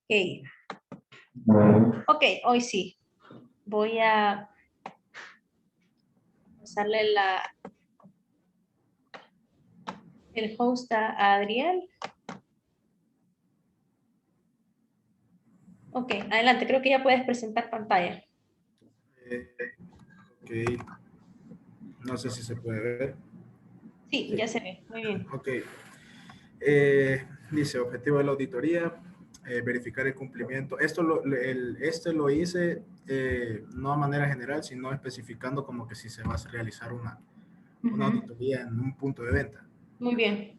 Ok, ok, hoy sí. Voy a pasarle el host a Adriel. Ok, adelante, creo que ya puedes presentar pantalla. Ok, no sé si se puede ver. Sí, ya se ve, muy bien. Ok, dice objetivo de la auditoría, verificar el cumplimiento. Este lo hice no de manera general, sino especificando como que si se va a realizar una auditoría en un punto de venta. Muy bien.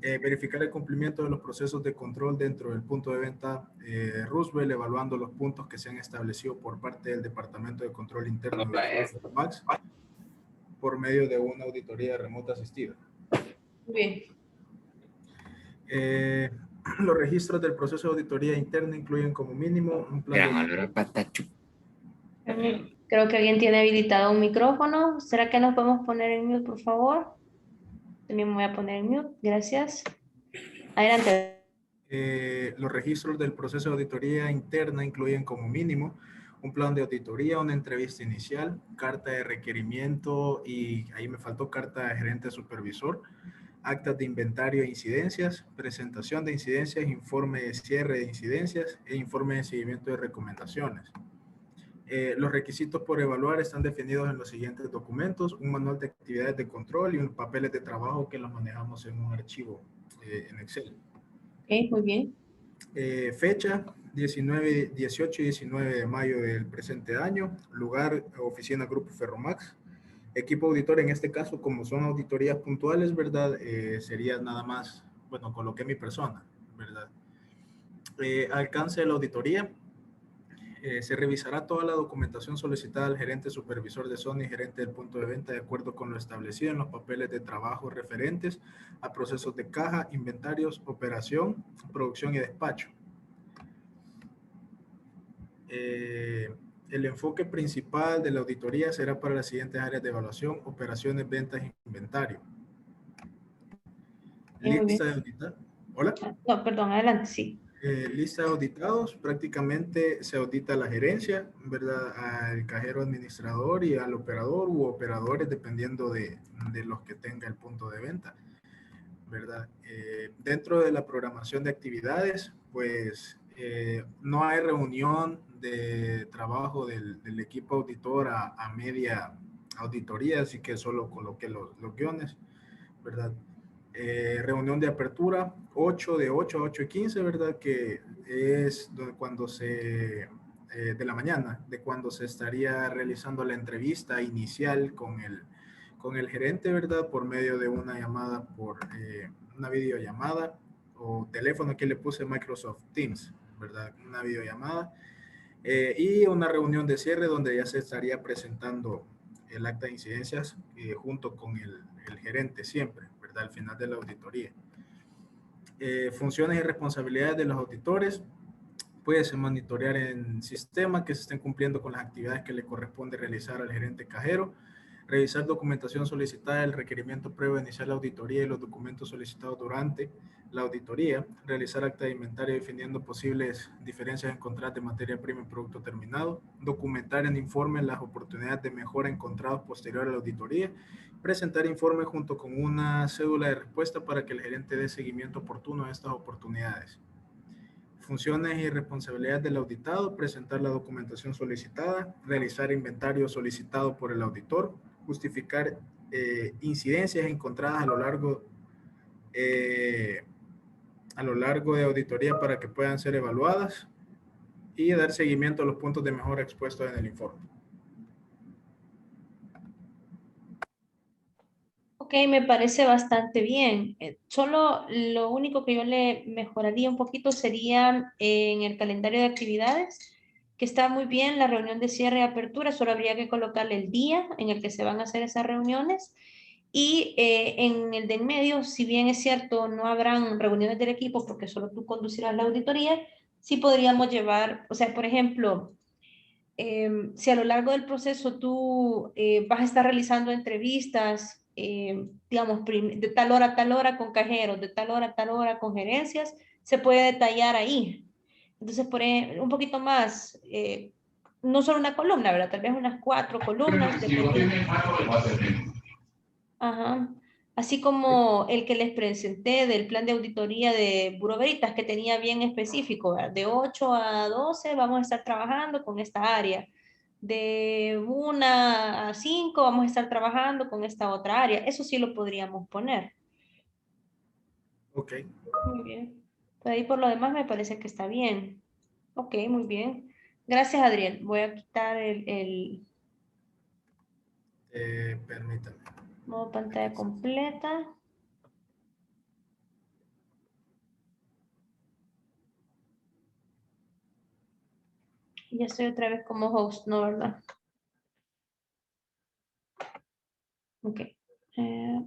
Verificar el cumplimiento de los procesos de control dentro del punto de venta Roosevelt, evaluando los puntos que se han establecido por parte del Departamento de Control Interno de Max por medio de una auditoría remota asistida. Muy bien. Los registros del proceso de auditoría interna incluyen como mínimo un plan Creo que alguien tiene habilitado un micrófono. ¿Será que nos podemos poner en mute, por favor? También me voy a poner en mute. Gracias. Adelante. Los registros del proceso de auditoría interna incluyen como mínimo un plan de auditoría, una entrevista inicial, carta de requerimiento y ahí me faltó carta de gerente supervisor, actas de inventario e incidencias, presentación de incidencias, informe de cierre de incidencias e informe de seguimiento de recomendaciones. Los requisitos por evaluar están definidos en los siguientes documentos, un manual de actividades de control y unos papeles de trabajo que los manejamos en un archivo en Excel. Ok, muy bien. Fecha 19, 18 y 19 de mayo del presente año, lugar, oficina Grupo Ferromax, equipo auditor en este caso, como son auditorías puntuales, ¿verdad? Sería nada más, bueno, coloqué mi persona, ¿verdad? Alcance de la auditoría. Se revisará toda la documentación solicitada al gerente supervisor de zona y gerente del punto de venta de acuerdo con lo establecido en los papeles de trabajo referentes a procesos de caja, inventarios, operación, producción y despacho. El enfoque principal de la auditoría será para las siguientes áreas de evaluación: operaciones, ventas e inventario. Lista de auditados. Hola. No, perdón, adelante, sí. Lista de auditados, prácticamente se audita la gerencia, ¿verdad? Al cajero administrador y al operador u operadores, dependiendo de los que tenga el punto de venta, ¿verdad? Dentro de la programación de actividades, pues no hay reunión de trabajo del equipo auditor a media auditoría, así que solo coloqué los guiones, ¿verdad? Reunión de apertura 8 de 8 a 8 y 15, ¿verdad? Que es cuando de la mañana, de cuando se estaría realizando la entrevista inicial con el gerente, ¿verdad? Por medio de una llamada, una videollamada o teléfono, que le puse Microsoft Teams, ¿verdad? Una videollamada. Y una reunión de cierre donde ya se estaría presentando el acta de incidencias junto con el gerente siempre, ¿verdad? Al final de la auditoría. Funciones y responsabilidades de los auditores. Puede monitorear en sistema que se estén cumpliendo con las actividades que le corresponde realizar al gerente cajero, revisar documentación solicitada, el requerimiento previo a iniciar la auditoría y los documentos solicitados durante la auditoría, realizar acta de inventario definiendo posibles diferencias encontradas de materia prima y producto terminado, documentar en informe las oportunidades de mejora encontradas posterior a la auditoría, presentar informe junto con una cédula de respuesta para que el gerente dé seguimiento oportuno a estas oportunidades. Funciones y responsabilidades del auditado: presentar la documentación solicitada, realizar inventario solicitado por el auditor, justificar incidencias encontradas a lo largo de auditoría para que puedan ser evaluadas y dar seguimiento a los puntos de mejora expuestos en el informe. Ok, me parece bastante bien. Solo lo único que yo le mejoraría un poquito sería en el calendario de actividades, que está muy bien la reunión de cierre y apertura, solo habría que colocarle el día en el que se van a hacer esas reuniones. Y en el de en medio, si bien es cierto, no habrán reuniones del equipo porque solo tú conducirás la auditoría, sí podríamos llevar, o sea, por ejemplo, si a lo largo del proceso tú vas a estar realizando entrevistas, digamos, de tal hora a tal hora con cajeros, de tal hora a tal hora con gerencias, se puede detallar ahí. Entonces, un poquito más, no solo una columna, ¿verdad? Tal vez unas 4 columnas, dependiendo. Ajá. Así como el que les presenté del plan de auditoría de Buró Veritas, que tenía bien específico, ¿verdad? De 8 a 12 vamos a estar trabajando con esta área. De 1 a 5 vamos a estar trabajando con esta otra área. Eso sí lo podríamos poner. Ok. Muy bien. Por ahí por lo demás me parece que está bien. Ok, muy bien. Gracias, Adriel. Voy a quitar el Permítame. modo Aquí pantalla está. completa. Ya estoy otra vez como host, ¿no, verdad? Ok. Eh,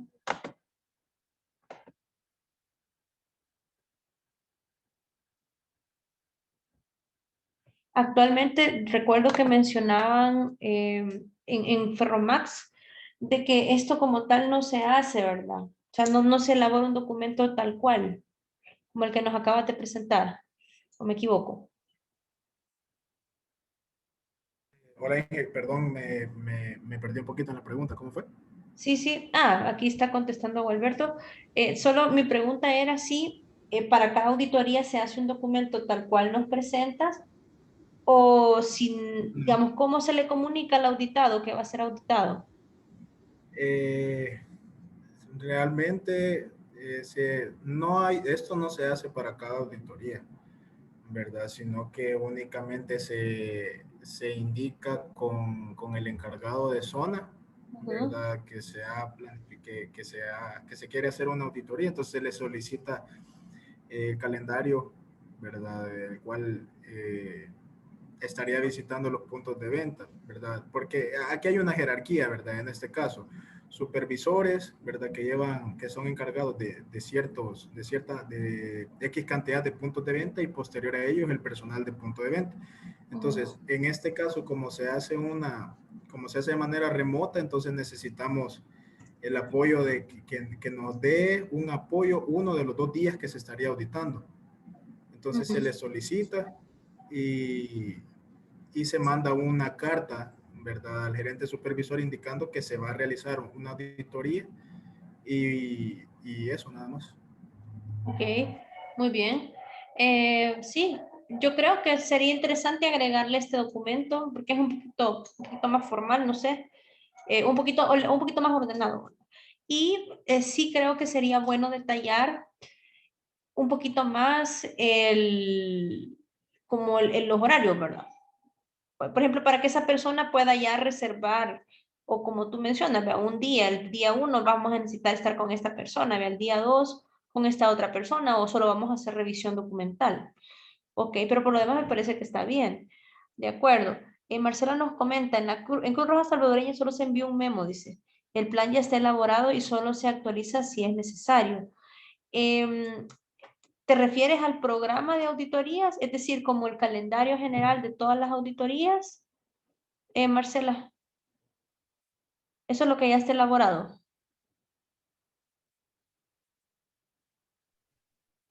Actualmente recuerdo que mencionaban en Ferromax de que esto como tal no se hace, ¿verdad? O sea, no se elabora un documento tal cual, como el que nos acabas de presentar, ¿o me equivoco? Hola, Inge, perdón, me perdí un poquito en la pregunta. ¿Cómo fue? Sí, sí. Aquí está contestando Gualberto. Solo mi pregunta era si para cada auditoría se hace un documento tal cual nos presentas o sin, digamos, cómo se le comunica al auditado que va a ser auditado. Eh, realmente no hay, esto no se hace para cada auditoría, ¿verdad? Sino que únicamente se indica con el encargado de zona, Ujú, ¿verdad? Que se quiere hacer una auditoría, entonces se le solicita el calendario, ¿verdad? El cual estaría visitando los puntos de venta, ¿verdad? Porque aquí hay una jerarquía, ¿verdad? En este caso, supervisores, ¿verdad? Que son encargados de X cantidad de puntos de venta y posterior a ellos el personal de punto de venta. ujú. Entonces, en este caso, como se hace de manera remota, entonces necesitamos el apoyo que nos dé un apoyo uno de los 2 días que se estaría auditando. Entonces se Ujú. le solicita y, y se manda una carta, ¿verdad?, al gerente supervisor indicando que se va a realizar una auditoría y eso nada más. Ok, muy bien. Sí, yo creo que sería interesante agregarle este documento porque es un poquito más formal, no sé, un poquito más ordenado. Y sí creo que sería bueno detallar un poquito más como los horarios, ¿verdad? Por ejemplo, para que esa persona pueda ya reservar, o como tú mencionas, vea, un día, el día 1 vamos a necesitar estar con esta persona, vea, el día 2 con esta otra persona, o solo vamos a hacer revisión documental. Ok, pero por lo demás me parece que está bien. De acuerdo. Marcela nos comenta, en Cruz Roja Salvadoreña solo se envió un memo, dice. El plan ya está elaborado y solo se actualiza si es necesario. Em, ¿Te refieres al programa de auditorías? Es decir, como el calendario general de todas las auditorías, Marcela. Eso es lo que ya está elaborado.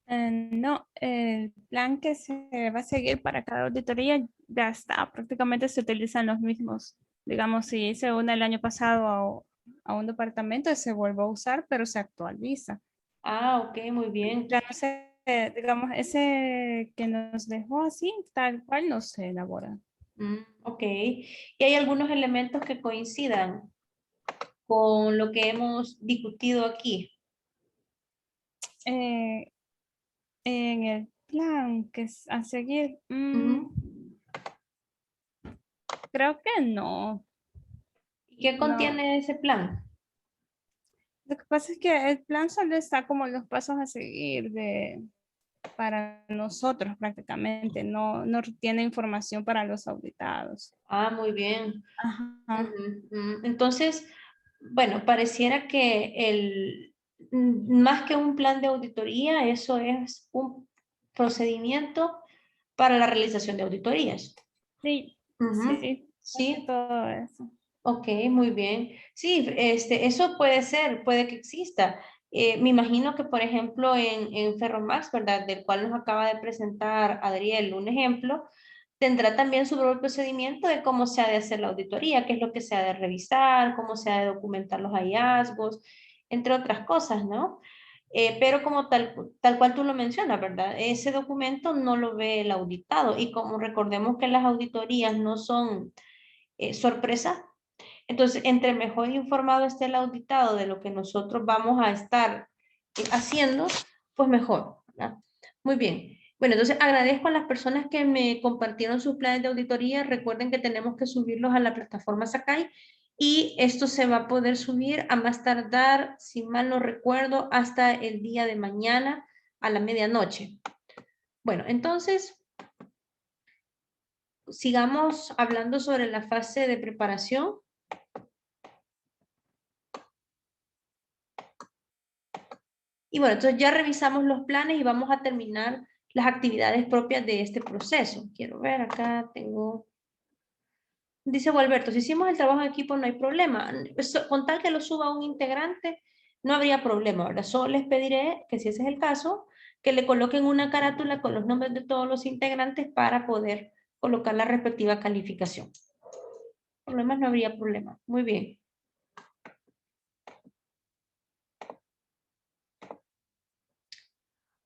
No, el plan que se va a seguir para cada auditoría ya está, prácticamente se utilizan los mismos. Digamos, si hice una el año pasado a un departamento, se vuelve a usar, pero se actualiza. Ok, muy bien. Ya no sé, digamos, ese que nos dejó así, tal cual, no se elabora. Ok. ¿Y hay algunos elementos que coincidan con lo que hemos discutido aquí? Eh, en el plan que es a seguir, Ujú. creo que no. ¿Y qué No, contiene ese plan? lo que pasa es que el plan solo está como los pasos a seguir para nosotros prácticamente, no tiene información para los auditados. Muy bien. Ajá. Ujú, Entonces, bueno, pareciera que más que un plan de auditoría, eso es un procedimiento para la realización de auditorías. Sí, Ujú, sí, más que Sí, todo eso. ok, muy bien. Sí, eso puede ser, puede que exista. Me imagino que, por ejemplo, en Ferromax, ¿verdad? Del cual nos acaba de presentar Adriel un ejemplo, tendrá también su propio procedimiento de cómo se ha de hacer la auditoría, qué es lo que se ha de revisar, cómo se ha de documentar los hallazgos, entre otras cosas, ¿no? Pero como tal cual tú lo mencionas, ¿verdad? Ese documento no lo ve el auditado y como recordemos que las auditorías no son sorpresa, entonces entre mejor informado esté el auditado de lo que nosotros vamos a estar haciendo, pues mejor, ¿verdad? Muy bien. Bueno, entonces agradezco a las personas que me compartieron sus planes de auditoría. Recuerden que tenemos que subirlos a la plataforma Sakai y esto se va a poder subir a más tardar, si mal no recuerdo, hasta el día de mañana a la medianoche. Bueno, entonces sigamos hablando sobre la fase de preparación. Y bueno, entonces ya revisamos los planes y vamos a terminar las actividades propias de este proceso. Quiero ver, acá tengo... Dice Gualberto, si hicimos el trabajo en equipo no hay problema. Con tal que lo suba un integrante, no habría problema, ¿verdad? Solo les pediré que si ese es el caso, que le coloquen una carátula con los nombres de todos los integrantes para poder colocar la respectiva calificación. Por lo demás no habría problema. Muy bien.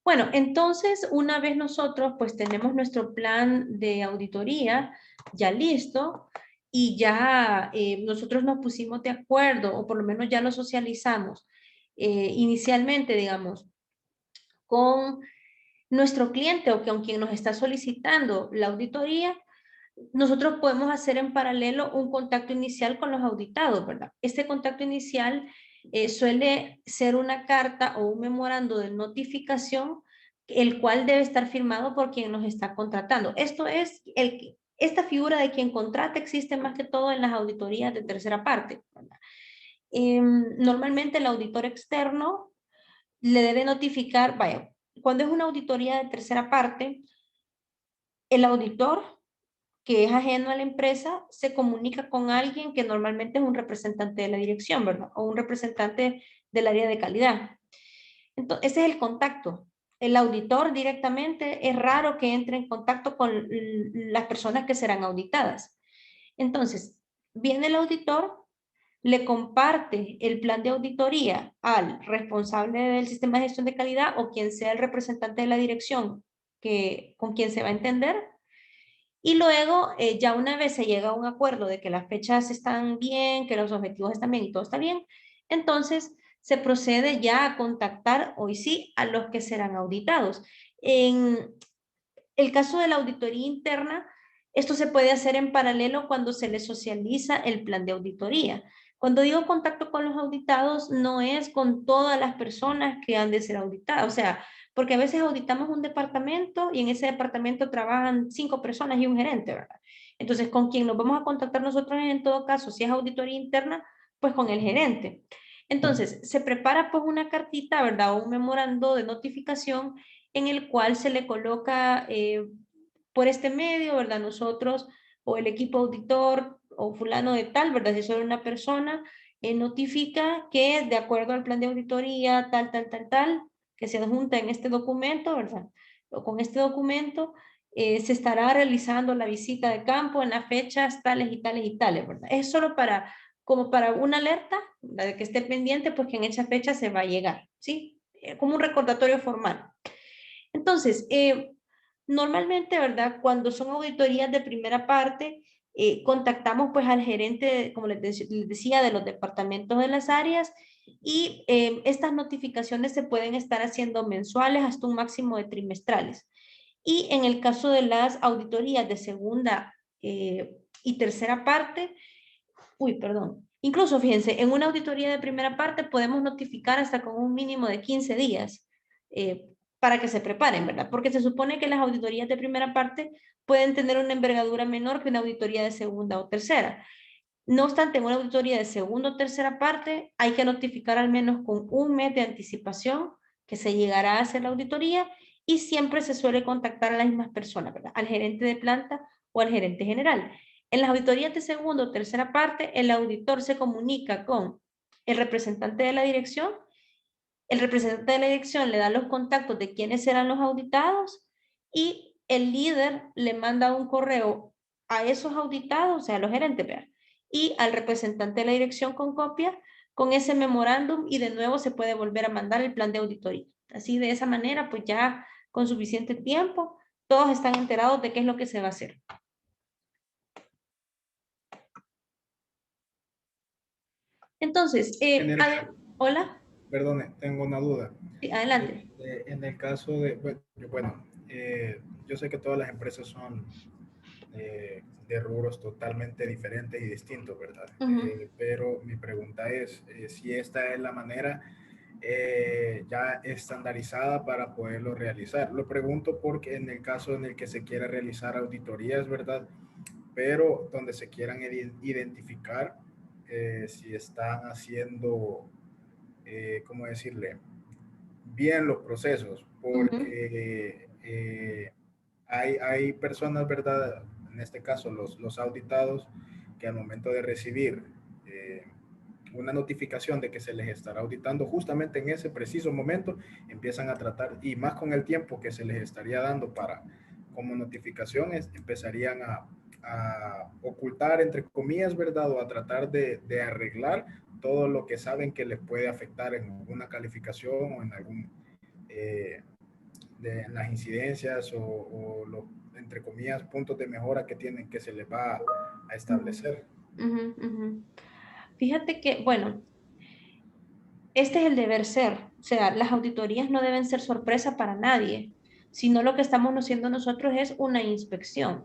Bueno, entonces una vez nosotros pues tenemos nuestro plan de auditoría ya listo y ya nosotros nos pusimos de acuerdo o por lo menos ya lo socializamos inicialmente, digamos, con nuestro cliente o con quien nos está solicitando la auditoría, nosotros podemos hacer en paralelo un contacto inicial con los auditados, ¿verdad? Este contacto inicial suele ser una carta o un memorando de notificación, el cual debe estar firmado por quien nos está contratando. Esto es, esta figura de quien contrata existe más que todo en las auditorías de tercera parte, ¿verdad? Normalmente el auditor externo le debe notificar, vaya, cuando es una auditoría de tercera parte, el auditor que es ajeno a la empresa, se comunica con alguien que normalmente es un representante de la dirección, ¿verdad? O un representante del área de calidad. Entonces, ese es el contacto. El auditor directamente es raro que entre en contacto con las personas que serán auditadas. Entonces, viene el auditor, le comparte el plan de auditoría al responsable del sistema de gestión de calidad o quien sea el representante de la dirección con quien se va a entender. Y luego, ya una vez se llega a un acuerdo de que las fechas están bien, que los objetivos están bien y todo está bien, entonces se procede ya a contactar, hoy sí, a los que serán auditados. En el caso de la auditoría interna, esto se puede hacer en paralelo cuando se le socializa el plan de auditoría. Cuando digo contacto con los auditados, no es con todas las personas que han de ser auditadas, o sea, porque a veces auditamos un departamento y en ese departamento trabajan 5 personas y un gerente, ¿verdad? Entonces, con quien nos vamos a contactar nosotros en todo caso, si es auditoría interna, pues con el gerente. Entonces, se prepara pues una cartita, ¿verdad? O un memorando de notificación en el cual se le coloca por este medio, ¿verdad? Nosotros o el equipo auditor o fulano de tal, ¿verdad? Si soy una persona, notifica que de acuerdo al plan de auditoría, tal, que se adjunta en este documento, ¿verdad? O con este documento se estará realizando la visita de campo en las fechas tales y tales y tales, ¿verdad? Es solo para, como para una alerta, ¿verdad? De que esté pendiente, pues que en esa fecha se va a llegar, ¿sí? Como un recordatorio formal. Entonces, normalmente, ¿verdad? Cuando son auditorías de primera parte, contactamos pues al gerente, como les decía, de los departamentos de las áreas y estas notificaciones se pueden estar haciendo mensuales hasta un máximo de trimestrales. Y en el caso de las auditorías de segunda y tercera parte, perdón. Incluso, fíjense, en una auditoría de primera parte podemos notificar hasta con un mínimo de 15 días para que se preparen, ¿verdad? Porque se supone que las auditorías de primera parte pueden tener una envergadura menor que una auditoría de segunda o tercera. No obstante, en una auditoría de segunda o tercera parte hay que notificar al menos con un mes de anticipación que se llegará a hacer la auditoría y siempre se suele contactar a las mismas personas, ¿verdad? Al gerente de planta o al gerente general. En las auditorías de segunda o tercera parte, el auditor se comunica con el representante de la dirección el representante de la dirección le da los contactos de quiénes serán los auditados y el líder le manda un correo a esos auditados, o sea, a los gerentes, ¿verdad? Y al representante de la dirección con copia, con ese memorándum, y de nuevo se puede volver a mandar el plan de auditoría. Así, de esa manera, pues ya con suficiente tiempo, todos están enterados de qué es lo que se va a hacer. Entonces, hola. Perdone, tengo una duda. Sí, adelante. En el caso de, bueno, yo sé que todas las empresas son de rubros totalmente diferentes y distintos, ¿verdad? Pero mi pregunta es si esta es la manera ya estandarizada para poderlo realizar. Lo pregunto porque en el caso en el que se quiera realizar auditorías, ¿verdad? Pero donde se quieran identificar si están haciendo, ¿cómo decirle? Bien los procesos, porque hay personas, ¿verdad? En este caso, los auditados, que al momento de recibir una notificación de que se les estará auditando justamente en ese preciso momento, empiezan a tratar, y más con el tiempo que se les estaría dando para como notificaciones, empezarían a ocultar, entre comillas, ¿verdad? O a tratar de arreglar todo lo que saben que les puede afectar en una calificación o en algún de las incidencias o los, entre comillas, puntos de mejora que tienen, que se les va a establecer. Fíjate que, bueno, este es el deber ser. O sea, las auditorías no deben ser sorpresa para nadie, sino lo que estamos haciendo nosotros es una inspección.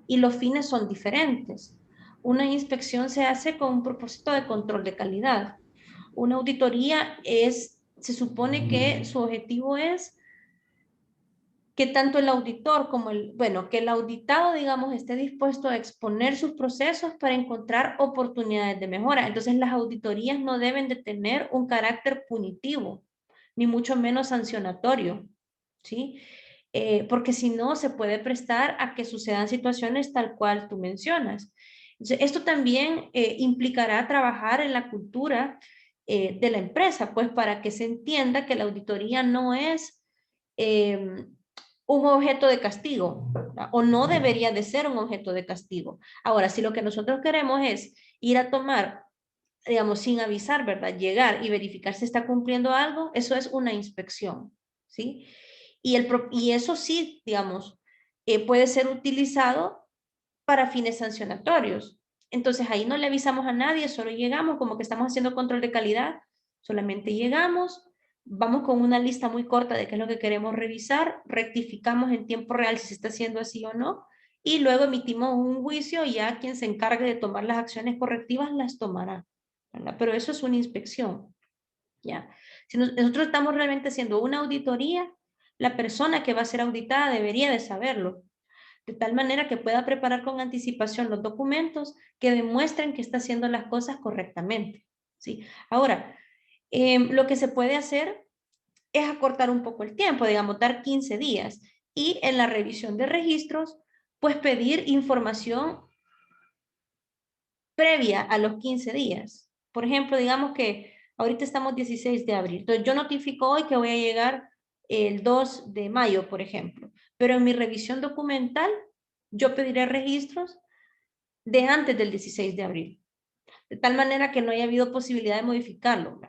Y los fines son diferentes. Una inspección se hace con un propósito de control de calidad. Una auditoría se supone que su objetivo es que tanto el auditor como que el auditado, digamos, esté dispuesto a exponer sus procesos para encontrar oportunidades de mejora. Entonces, las auditorías no deben de tener un carácter punitivo, ni mucho menos sancionatorio, ¿sí? Porque si no, se puede prestar a que sucedan situaciones tal cual tú mencionas. Entonces, esto también implicará trabajar en la cultura de la empresa, pues para que se entienda que la auditoría no es un objeto de castigo, ¿verdad? O no debería de ser un objeto de castigo. Ahora, si lo que nosotros queremos es ir a tomar, digamos, sin avisar, ¿verdad? Llegar y verificar si está cumpliendo algo, eso es una inspección, ¿sí? Y eso sí, digamos, puede ser utilizado para fines sancionatorios. Entonces ahí no le avisamos a nadie, solo llegamos como que estamos haciendo control de calidad, solamente llegamos, vamos con una lista muy corta de qué es lo que queremos revisar, rectificamos en tiempo real si se está haciendo así o no, y luego emitimos un juicio y ya quien se encargue de tomar las acciones correctivas las tomará, ¿verdad? Pero eso es una inspección, ¿ya? Si nosotros estamos realmente haciendo una auditoría, la persona que va a ser auditada debería de saberlo, de tal manera que pueda preparar con anticipación los documentos que demuestren que está haciendo las cosas correctamente, ¿sí? Ahora, lo que se puede hacer es acortar un poco el tiempo, digamos, dar 15 días y en la revisión de registros, pues pedir información previa a los 15 días. Por ejemplo, digamos que ahorita estamos 16 de abril, entonces yo notifico hoy que voy a llegar el 2 de mayo, por ejemplo, pero en mi revisión documental yo pediré registros de antes del 16 de abril, de tal manera que no haya habido posibilidad de modificarlo.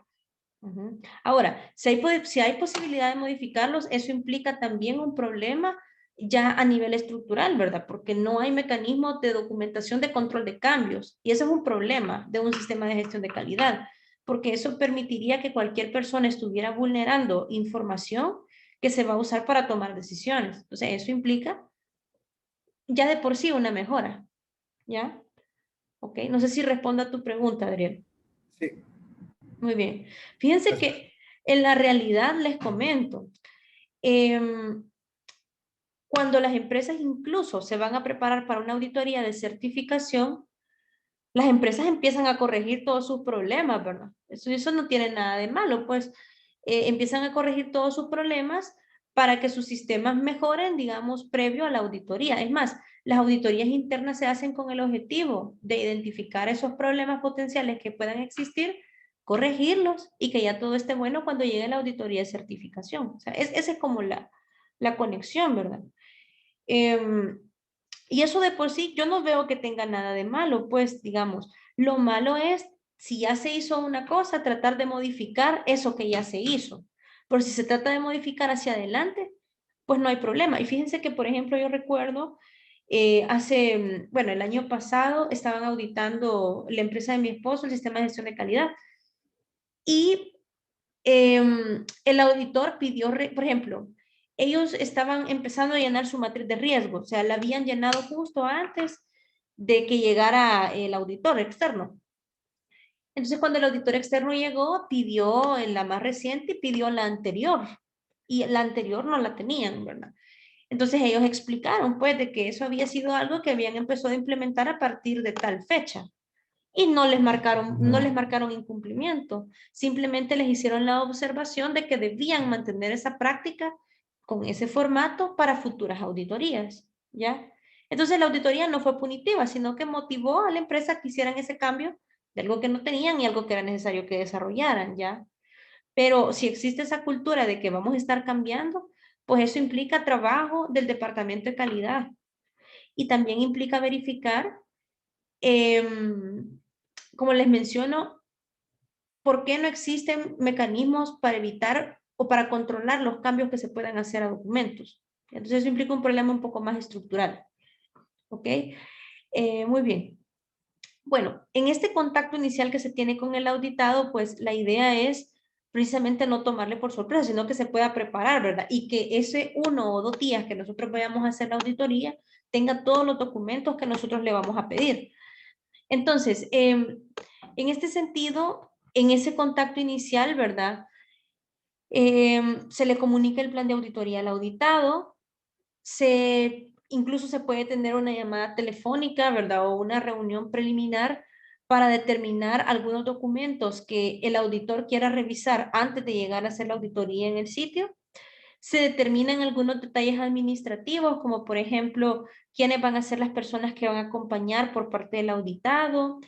Ahora, si hay posibilidad de modificarlos, eso implica también un problema ya a nivel estructural, ¿verdad? Porque no hay mecanismos de documentación de control de cambios. Y eso es un problema de un sistema de gestión de calidad, porque eso permitiría que cualquier persona estuviera vulnerando información que se va a usar para tomar decisiones. Entonces, eso implica ya de por sí una mejora, ¿ya? Ok, no sé si respondo a tu pregunta, Adriel. Sí. Muy bien. Fíjense Gracias. que en la realidad les comento, cuando las empresas incluso se van a preparar para una auditoría de certificación, las empresas empiezan a corregir todos sus problemas, ¿verdad? Eso no tiene nada de malo, pues empiezan a corregir todos sus problemas para que sus sistemas mejoren, digamos, previo a la auditoría. Es más, las auditorías internas se hacen con el objetivo de identificar esos problemas potenciales que puedan existir corregirlos y que ya todo esté bueno cuando llegue la auditoría de certificación. O sea, esa es como la conexión, ¿verdad? Y eso de por sí, yo no veo que tenga nada de malo, pues digamos, lo malo es si ya se hizo una cosa, tratar de modificar eso que ya se hizo. Pero si se trata de modificar hacia adelante, pues no hay problema. Y fíjense que, por ejemplo, yo recuerdo bueno, el año pasado estaban auditando la empresa de mi esposo, el sistema de gestión de calidad. Y el auditor pidió, por ejemplo, ellos estaban empezando a llenar su matriz de riesgo, o sea, la habían llenado justo antes de que llegara el auditor externo. Entonces, cuando el auditor externo llegó, pidió en la más reciente y pidió la anterior. Y la anterior no la tenían, ¿verdad? Entonces ellos explicaron, pues, de que eso había sido algo que habían empezado a implementar a partir de tal fecha y no les marcaron incumplimiento. Simplemente les hicieron la observación de que debían mantener esa práctica con ese formato para futuras auditorías, ¿ya? Entonces la auditoría no fue punitiva, sino que motivó a la empresa que hicieran ese cambio de algo que no tenían y algo que era necesario que desarrollaran, ¿ya? Pero si existe esa cultura de que vamos a estar cambiando, pues eso implica trabajo del departamento de calidad y también implica verificar como les menciono, ¿por qué no existen mecanismos para evitar o para controlar los cambios que se puedan hacer a documentos? Entonces eso implica un problema un poco más estructural. ¿Ok? Muy bien. Bueno, en este contacto inicial que se tiene con el auditado, pues la idea es precisamente no tomarle por sorpresa, sino que se pueda preparar, ¿verdad? Y que ese 1 o 2 días que nosotros vayamos a hacer la auditoría tenga todos los documentos que nosotros le vamos a pedir. Entonces, en este sentido, en ese contacto inicial, ¿verdad? Se le comunica el plan de auditoría al auditado, incluso se puede tener una llamada telefónica, ¿verdad? O una reunión preliminar para determinar algunos documentos que el auditor quiera revisar antes de llegar a hacer la auditoría en el sitio. Se determinan algunos detalles administrativos, como por ejemplo, quiénes van a ser las personas que van a acompañar por parte del auditado,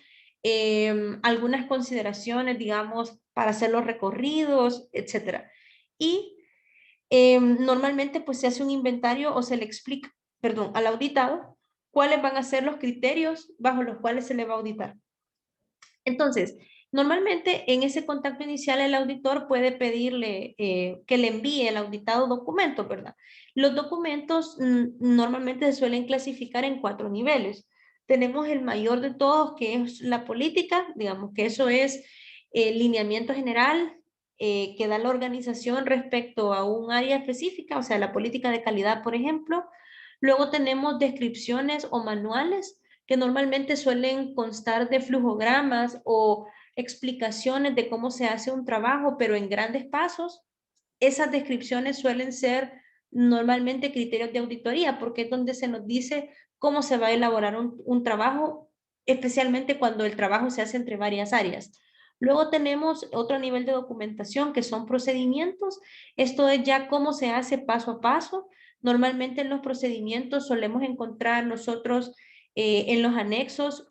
algunas consideraciones, digamos, para hacer los recorridos, etcétera. Y normalmente pues se hace un inventario o se le explica, perdón, al auditado cuáles van a ser los criterios bajo los cuales se le va a auditar. Entonces, normalmente en ese contacto inicial el auditor puede pedirle que le envíe el auditado documentos, ¿verdad? Los documentos normalmente se suelen clasificar en 4 niveles. Tenemos el mayor de todos, que es la política, digamos que eso es el lineamiento general que da la organización respecto a un área específica, o sea, la política de calidad, por ejemplo. Luego tenemos descripciones o manuales que normalmente suelen constar de flujogramas o explicaciones de cómo se hace un trabajo, pero en grandes pasos. Esas descripciones suelen ser normalmente criterios de auditoría, porque es donde se nos dice cómo se va a elaborar un trabajo, especialmente cuando el trabajo se hace entre varias áreas. Luego tenemos otro nivel de documentación que son procedimientos. Esto es ya cómo se hace paso a paso. Normalmente en los procedimientos solemos encontrar nosotros en los anexos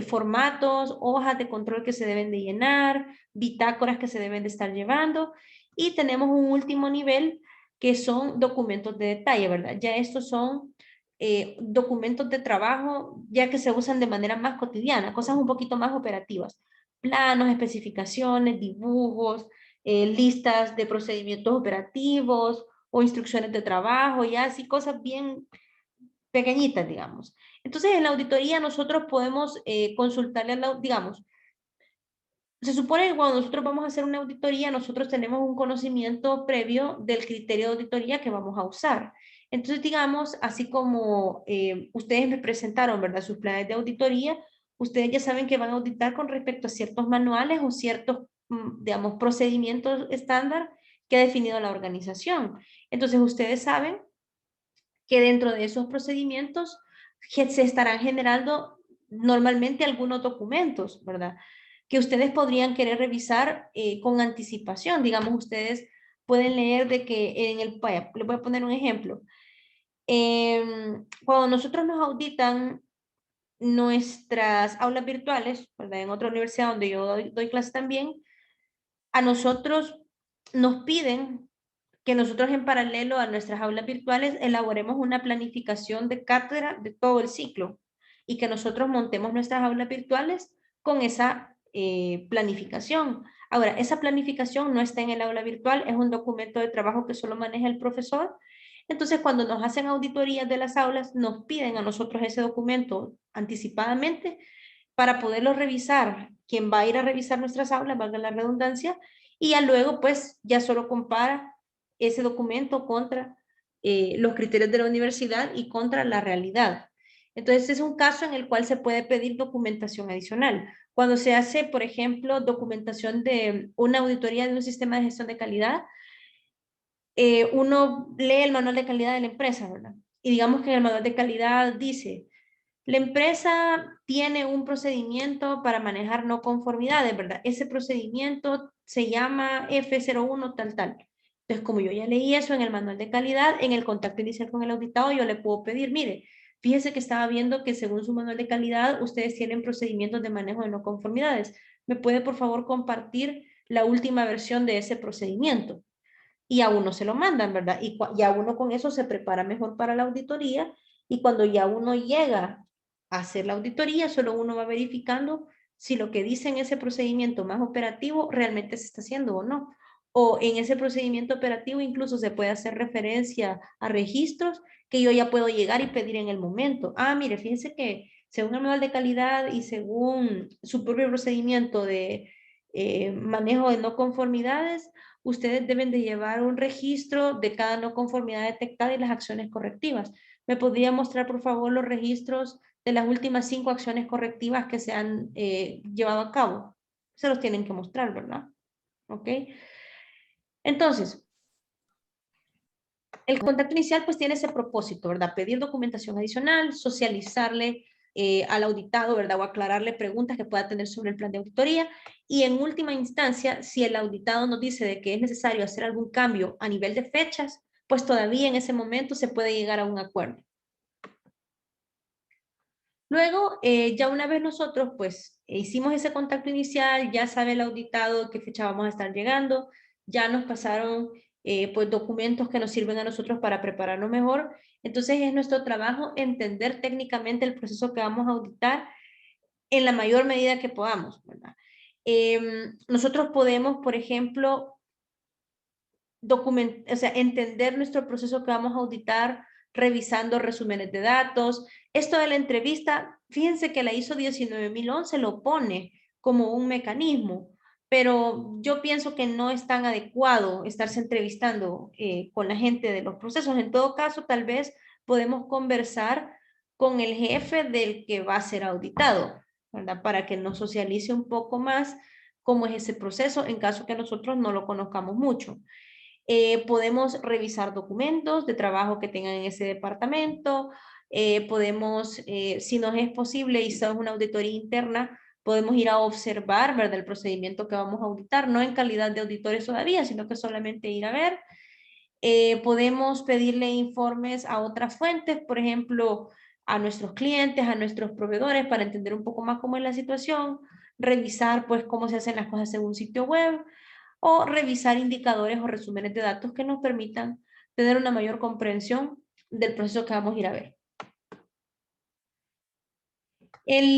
formatos, hojas de control que se deben de llenar, bitácoras que se deben de estar llevando y tenemos un último nivel que son documentos de detalle, ¿verdad? Ya estos son documentos de trabajo ya que se usan de manera más cotidiana, cosas un poquito más operativas. Planos, especificaciones, dibujos, listas de procedimientos operativos o instrucciones de trabajo, ya así cosas bien pequeñitas, digamos. Entonces, en la auditoría nosotros podemos consultarle, digamos, se supone que cuando nosotros vamos a hacer una auditoría, nosotros tenemos un conocimiento previo del criterio de auditoría que vamos a usar. Entonces, digamos, así como ustedes me presentaron, ¿verdad? Sus planes de auditoría, ustedes ya saben que van a auditar con respecto a ciertos manuales o ciertos, digamos, procedimientos estándar que ha definido la organización. Entonces, ustedes saben que dentro de esos procedimientos se estarán generando normalmente algunos documentos, ¿verdad? Que ustedes podrían querer revisar con anticipación. Digamos, ustedes pueden leer de que en el, les voy a poner un ejemplo. Cuando nosotros nos auditan nuestras aulas virtuales, ¿verdad? En otra universidad donde yo doy clases también, a nosotros nos piden que nosotros en paralelo a nuestras aulas virtuales elaboremos una planificación de cátedra de todo el ciclo y que nosotros montemos nuestras aulas virtuales con esa planificación. Ahora, esa planificación no está en el aula virtual, es un documento de trabajo que solo maneja el profesor. Entonces, cuando nos hacen auditorías de las aulas, nos piden a nosotros ese documento anticipadamente para poderlo revisar. Quien va a ir a revisar nuestras aulas, valga la redundancia, y ya luego, pues, ya solo compara ese documento contra los criterios de la universidad y contra la realidad. Entonces, es un caso en el cual se puede pedir documentación adicional. Cuando se hace, por ejemplo, documentación de una auditoría de un sistema de gestión de calidad, uno lee el manual de calidad de la empresa, ¿verdad? Y digamos que en el manual de calidad dice, la empresa tiene un procedimiento para manejar no conformidades, ¿verdad? Ese procedimiento se llama F01 tal, tal. Entonces, como yo ya leí eso en el manual de calidad, en el contacto inicial con el auditado, yo le puedo pedir, mire, fíjese que estaba viendo que según su manual de calidad, ustedes tienen procedimientos de manejo de no conformidades. ¿Me puede, por favor, compartir la última versión de ese procedimiento? Y a uno se lo mandan, ¿verdad? Y ya uno con eso se prepara mejor para la auditoría y cuando ya uno llega a hacer la auditoría, solo uno va verificando si lo que dice en ese procedimiento más operativo realmente se está haciendo o no. O en ese procedimiento operativo incluso se puede hacer referencia a registros que yo ya puedo llegar y pedir en el momento. Ah, mire, fíjense que según el manual de calidad y según su propio procedimiento de manejo de no conformidades, ustedes deben de llevar un registro de cada no conformidad detectada y las acciones correctivas. ¿Me podría mostrar, por favor, los registros de las últimas 5 acciones correctivas que se han llevado a cabo? Se los tienen que mostrar, ¿verdad? ¿Ok? Entonces, el contacto inicial pues tiene ese propósito, ¿verdad? Pedir documentación adicional, socializarle al auditado, ¿verdad? O aclararle preguntas que pueda tener sobre el plan de auditoría. Y en última instancia, si el auditado nos dice de que es necesario hacer algún cambio a nivel de fechas, pues todavía en ese momento se puede llegar a un acuerdo. Luego, ya una vez nosotros pues hicimos ese contacto inicial, ya sabe el auditado qué fecha vamos a estar llegando, ya nos pasaron pues documentos que nos sirven a nosotros para prepararnos mejor. Entonces es nuestro trabajo entender técnicamente el proceso que vamos a auditar en la mayor medida que podamos, ¿verdad? Nosotros podemos, por ejemplo, o sea, entender nuestro proceso que vamos a auditar revisando resúmenes de datos. Esto de la entrevista, fíjense que la ISO 19011 lo pone como un mecanismo, pero yo pienso que no es tan adecuado estarse entrevistando con la gente de los procesos. En todo caso, tal vez podemos conversar con el jefe del que va a ser auditado, ¿verdad? Para que nos socialice un poco más cómo es ese proceso en caso que nosotros no lo conozcamos mucho. Podemos revisar documentos de trabajo que tengan en ese departamento. Podemos, si nos es posible y son una auditoría interna, podemos ir a observar, ¿verdad? El procedimiento que vamos a auditar, no en calidad de auditores todavía, sino que solamente ir a ver. Podemos pedirle informes a otras fuentes, por ejemplo, a nuestros clientes, a nuestros proveedores, para entender un poco más cómo es la situación, revisar pues cómo se hacen las cosas en un sitio web, o revisar indicadores o resúmenes de datos que nos permitan tener una mayor comprensión del proceso que vamos a ir a ver.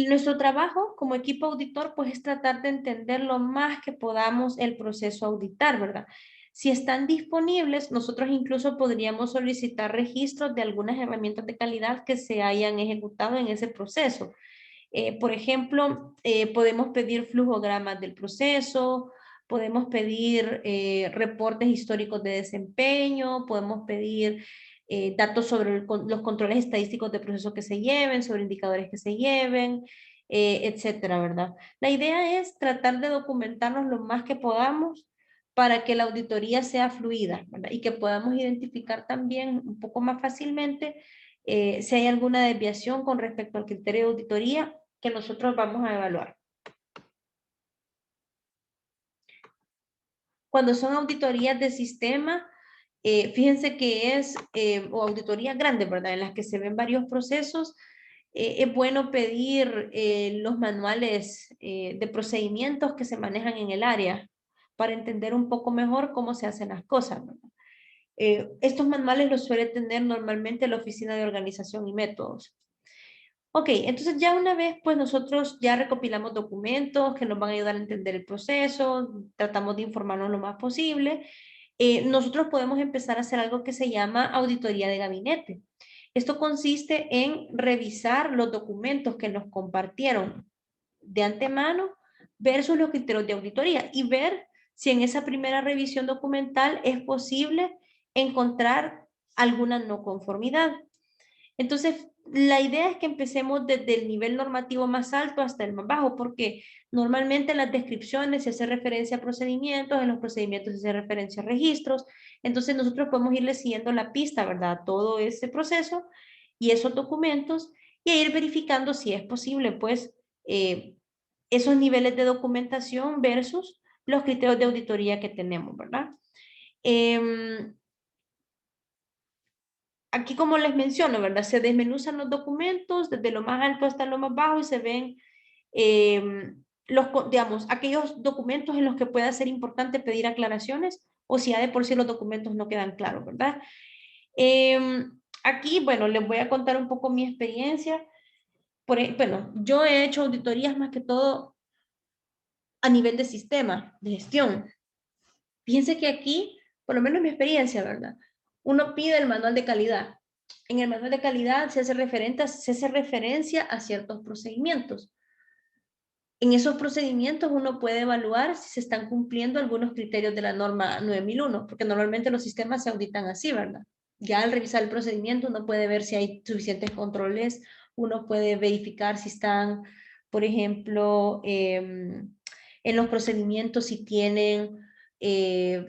Nuestro trabajo como equipo auditor pues es tratar de entender lo más que podamos el proceso a auditar, ¿verdad? Si están disponibles, nosotros incluso podríamos solicitar registros de algunas herramientas de calidad que se hayan ejecutado en ese proceso. Por ejemplo, podemos pedir flujogramas del proceso, podemos pedir reportes históricos de desempeño, podemos pedir datos sobre los controles estadísticos de proceso que se lleven, sobre indicadores que se lleven, etcétera, ¿verdad? La idea es tratar de documentarnos lo más que podamos para que la auditoría sea fluida, ¿verdad? Y que podamos identificar también un poco más fácilmente si hay alguna desviación con respecto al criterio de auditoría que nosotros vamos a evaluar. Cuando son auditorías de sistema, fíjense que es, o auditorías grandes, ¿verdad? En las que se ven varios procesos, es bueno pedir los manuales de procedimientos que se manejan en el área para entender un poco mejor cómo se hacen las cosas, ¿verdad? Estos manuales los suele tener normalmente la Oficina de Organización y Métodos. Ok, entonces ya una vez, pues nosotros ya recopilamos documentos que nos van a ayudar a entender el proceso, tratamos de informarnos lo más posible. Nosotros podemos empezar a hacer algo que se llama auditoría de gabinete. Esto consiste en revisar los documentos que nos compartieron de antemano versus los criterios de auditoría y ver si en esa primera revisión documental es posible encontrar alguna no conformidad. Entonces, la idea es que empecemos desde el nivel normativo más alto hasta el más bajo, porque normalmente en las descripciones se hace referencia a procedimientos, en los procedimientos se hace referencia a registros, entonces nosotros podemos irle siguiendo la pista, ¿verdad? Todo ese proceso y esos documentos y ir verificando si es posible, pues, esos niveles de documentación versus los criterios de auditoría que tenemos, ¿verdad? Aquí como les menciono, ¿verdad? Se desmenuzan los documentos desde lo más alto hasta lo más bajo y se ven digamos, aquellos documentos en los que pueda ser importante pedir aclaraciones o si ya de por sí los documentos no quedan claros, ¿verdad? Aquí, bueno, les voy a contar un poco mi experiencia. Bueno, yo he hecho auditorías más que todo a nivel de sistema, de gestión. Fíjense que aquí, por lo menos mi experiencia, ¿verdad? Uno pide el manual de calidad. En el manual de calidad se hace referencia a ciertos procedimientos. En esos procedimientos uno puede evaluar si se están cumpliendo algunos criterios de la norma 9001, porque normalmente los sistemas se auditan así, ¿verdad? Ya al revisar el procedimiento uno puede ver si hay suficientes controles, uno puede verificar si están, por ejemplo, en los procedimientos si tienen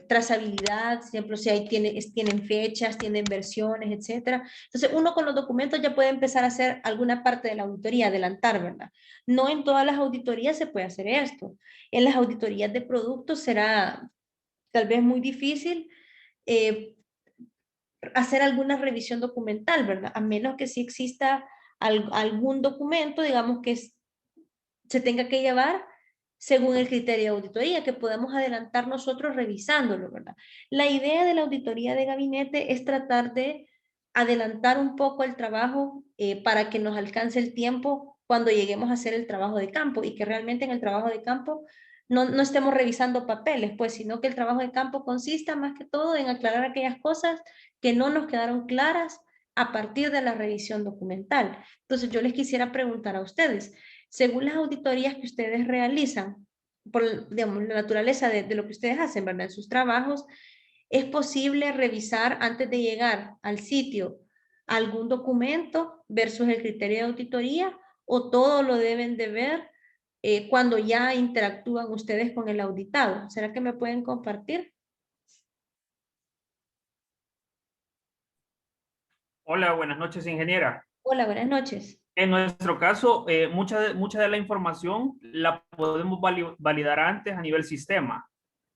trazabilidad, por ejemplo, si tienen fechas, tienen versiones, etcétera. Entonces, uno con los documentos ya puede empezar a hacer alguna parte de la auditoría, adelantar, ¿verdad? No en todas las auditorías se puede hacer esto. En las auditorías de productos será tal vez muy difícil eh, hacer alguna revisión documental, ¿verdad? A menos que sí exista algún documento, digamos, que se tenga que llevar según el criterio de auditoría, que podamos adelantar nosotros revisándolo, ¿verdad? La idea de la auditoría de gabinete es tratar de adelantar un poco el trabajo para que nos alcance el tiempo cuando lleguemos a hacer el trabajo de campo y que realmente en el trabajo de campo no estemos revisando papeles, pues, sino que el trabajo de campo consista más que todo en aclarar aquellas cosas que no nos quedaron claras a partir de la revisión documental. Entonces, yo les quisiera preguntar a ustedes, según las auditorías que ustedes realizan, por digamos, la naturaleza de lo que ustedes hacen, ¿verdad? En sus trabajos, ¿es posible revisar antes de llegar al sitio algún documento versus el criterio de auditoría o todo lo deben de ver cuando ya interactúan ustedes con el auditado? ¿Será que me pueden compartir? Hola, buenas noches, ingeniera. Hola, buenas noches. En nuestro caso, mucha de la información la podemos validar antes a nivel sistema.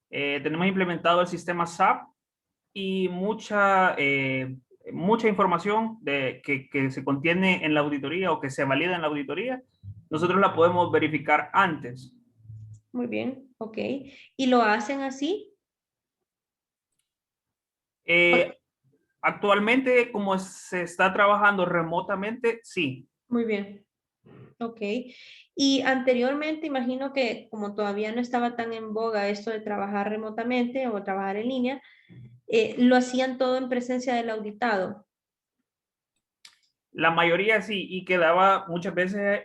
Tenemos implementado el sistema SAP y mucha información que se contiene en la auditoría o que se valida en la auditoría, nosotros la podemos verificar antes. Muy bien, ok. ¿Y lo hacen así? Actualmente, como se está trabajando remotamente, sí. Muy bien. Ok. Y anteriormente, imagino que como todavía no estaba tan en boga esto de trabajar remotamente o trabajar en línea, lo hacían todo en presencia del auditado. La mayoría sí, y quedaba muchas veces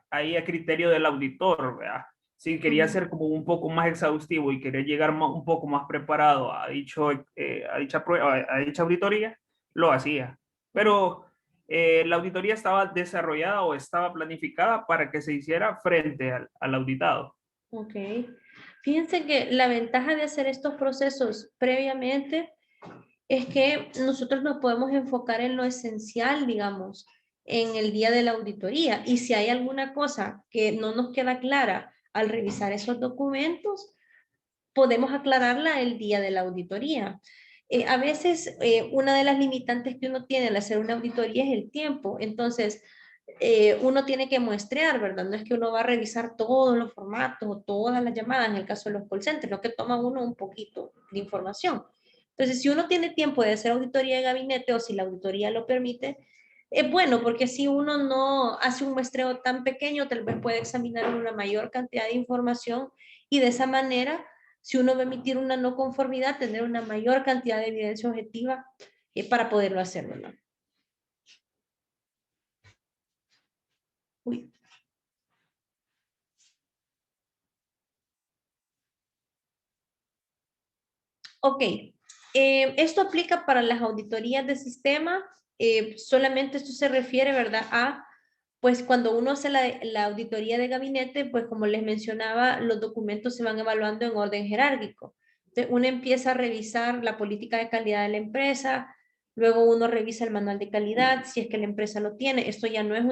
ahí a criterio del auditor, ¿verdad? Si quería ser como un poco más exhaustivo y quería llegar un poco más preparado a dicha prueba, a dicha auditoría, lo hacía. Pero la auditoría estaba desarrollada o estaba planificada para que se hiciera frente al auditado. Ok. Fíjense que la ventaja de hacer estos procesos previamente es que nosotros nos podemos enfocar en lo esencial, digamos, en el día de la auditoría. Y si hay alguna cosa que no nos queda clara al revisar esos documentos, podemos aclararla el día de la auditoría. A veces una de las limitantes que uno tiene al hacer una auditoría es el tiempo. Entonces, uno tiene que muestrear, ¿verdad? No es que uno va a revisar todos los formatos o todas las llamadas en el caso de los call centers, no que toma uno un poquito de información. Entonces, si uno tiene tiempo de hacer auditoría de gabinete o si la auditoría lo permite, es bueno porque si uno no hace un muestreo tan pequeño, tal vez puede examinar una mayor cantidad de información y de esa manera, si uno va a emitir una no conformidad, tener una mayor cantidad de evidencia objetiva para poderlo hacer, ¿verdad? Uy. Ok, esto aplica para las auditorías de sistema, solamente esto se refiere, ¿verdad? A, pues cuando uno hace la auditoría de gabinete, pues como les mencionaba, los documentos se van evaluando en orden jerárquico. Entonces, uno empieza a revisar la política de calidad de la empresa, luego uno revisa el manual de calidad, si es que la empresa lo tiene. Esto ya no es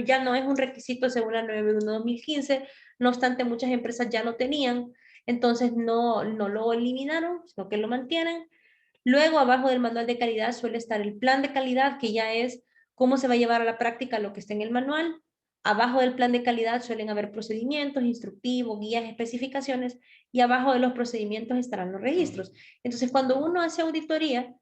ya no es un requisito según la 9.1/2015, no obstante muchas empresas ya lo tenían, entonces no lo eliminaron, sino que lo mantienen. Luego, abajo del manual de calidad suele estar el plan de calidad, que ya es cómo se va a llevar a la práctica lo que está en el manual. Abajo del plan de calidad suelen haber procedimientos, instructivos, guías, especificaciones, y abajo de los procedimientos estarán los registros. Entonces, cuando uno hace auditoría,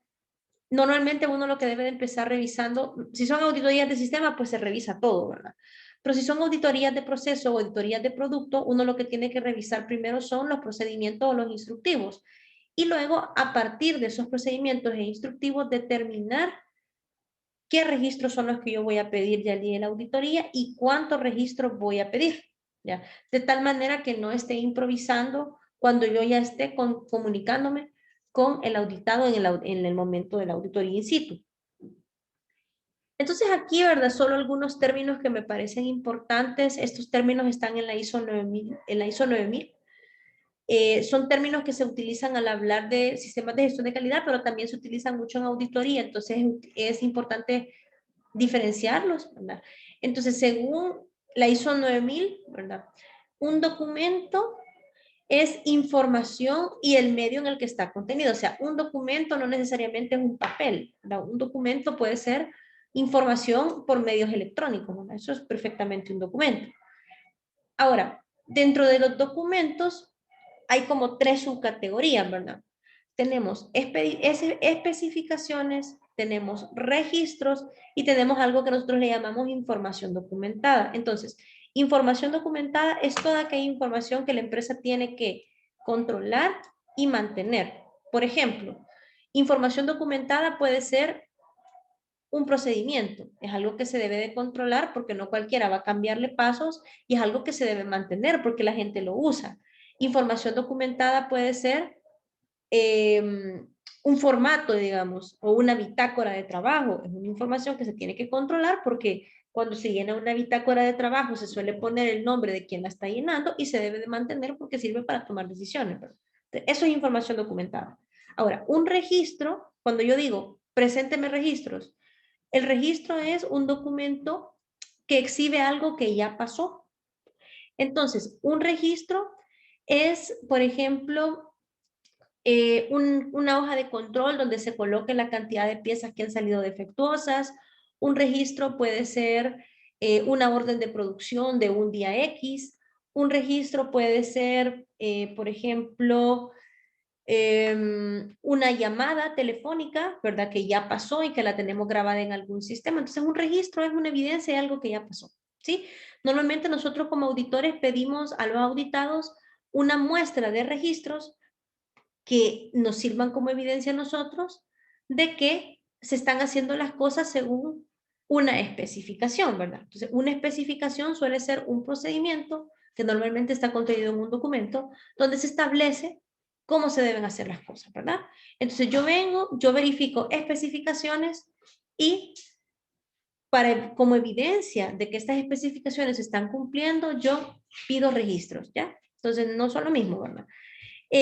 normalmente uno lo que debe de empezar revisando, si son auditorías de sistema, pues se revisa todo, ¿verdad? Pero si son auditorías de proceso o auditorías de producto, uno lo que tiene que revisar primero son los procedimientos o los instructivos. Y luego, a partir de esos procedimientos e instructivos, determinar qué registros son los que yo voy a pedir ya al día de la auditoría y cuántos registros voy a pedir, ¿ya? De tal manera que no esté improvisando cuando yo ya esté comunicándome con el auditado en el momento de la auditoría in situ. Entonces aquí, ¿verdad? Solo algunos términos que me parecen importantes. Estos términos están en la ISO 9000. En la ISO 9000. Son términos que se utilizan al hablar de sistemas de gestión de calidad, pero también se utilizan mucho en auditoría. Entonces es importante diferenciarlos, ¿verdad? Entonces, según la ISO 9000, ¿verdad? Un documento es información y el medio en el que está contenido. O sea, un documento no necesariamente es un papel, ¿verdad? Un documento puede ser información por medios electrónicos, ¿verdad? Eso es perfectamente un documento. Ahora, dentro de los documentos hay como 3 subcategorías, ¿verdad? Tenemos especificaciones, tenemos registros y tenemos algo que nosotros le llamamos información documentada. Entonces, información documentada es toda aquella información que la empresa tiene que controlar y mantener. Por ejemplo, información documentada puede ser un procedimiento, es algo que se debe de controlar porque no cualquiera va a cambiarle pasos y es algo que se debe mantener porque la gente lo usa. Información documentada puede ser un formato, digamos, o una bitácora de trabajo. Es una información que se tiene que controlar porque cuando se llena una bitácora de trabajo se suele poner el nombre de quien la está llenando y se debe de mantener porque sirve para tomar decisiones. Eso es información documentada. Ahora, un registro, cuando yo digo, presénteme registros, el registro es un documento que exhibe algo que ya pasó. Entonces, un registro es, por ejemplo, una hoja de control donde se coloque la cantidad de piezas que han salido defectuosas. Un registro puede ser una orden de producción de un día X. Un registro puede ser, por ejemplo, una llamada telefónica, ¿verdad? Que ya pasó y que la tenemos grabada en algún sistema. Entonces, un registro es una evidencia de algo que ya pasó, ¿sí? Normalmente nosotros como auditores pedimos a los auditados una muestra de registros que nos sirvan como evidencia a nosotros de que se están haciendo las cosas según una especificación, ¿verdad? Entonces, una especificación suele ser un procedimiento que normalmente está contenido en un documento donde se establece cómo se deben hacer las cosas, ¿verdad? Entonces, yo verifico especificaciones y como evidencia de que estas especificaciones se están cumpliendo, yo pido registros, ¿ya? Entonces, no son lo mismo, ¿verdad?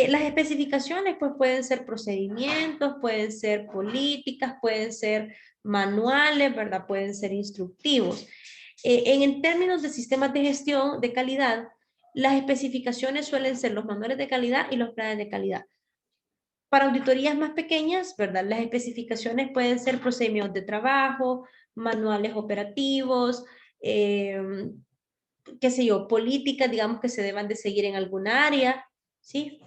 Las especificaciones pues pueden ser procedimientos, pueden ser políticas, pueden ser manuales, ¿verdad? Pueden ser instructivos. En términos de sistemas de gestión de calidad, las especificaciones suelen ser los manuales de calidad y los planes de calidad. Para auditorías más pequeñas, ¿verdad? Las especificaciones pueden ser procedimientos de trabajo, manuales operativos, qué sé yo, políticas, digamos, que se deban de seguir en alguna área, ¿sí?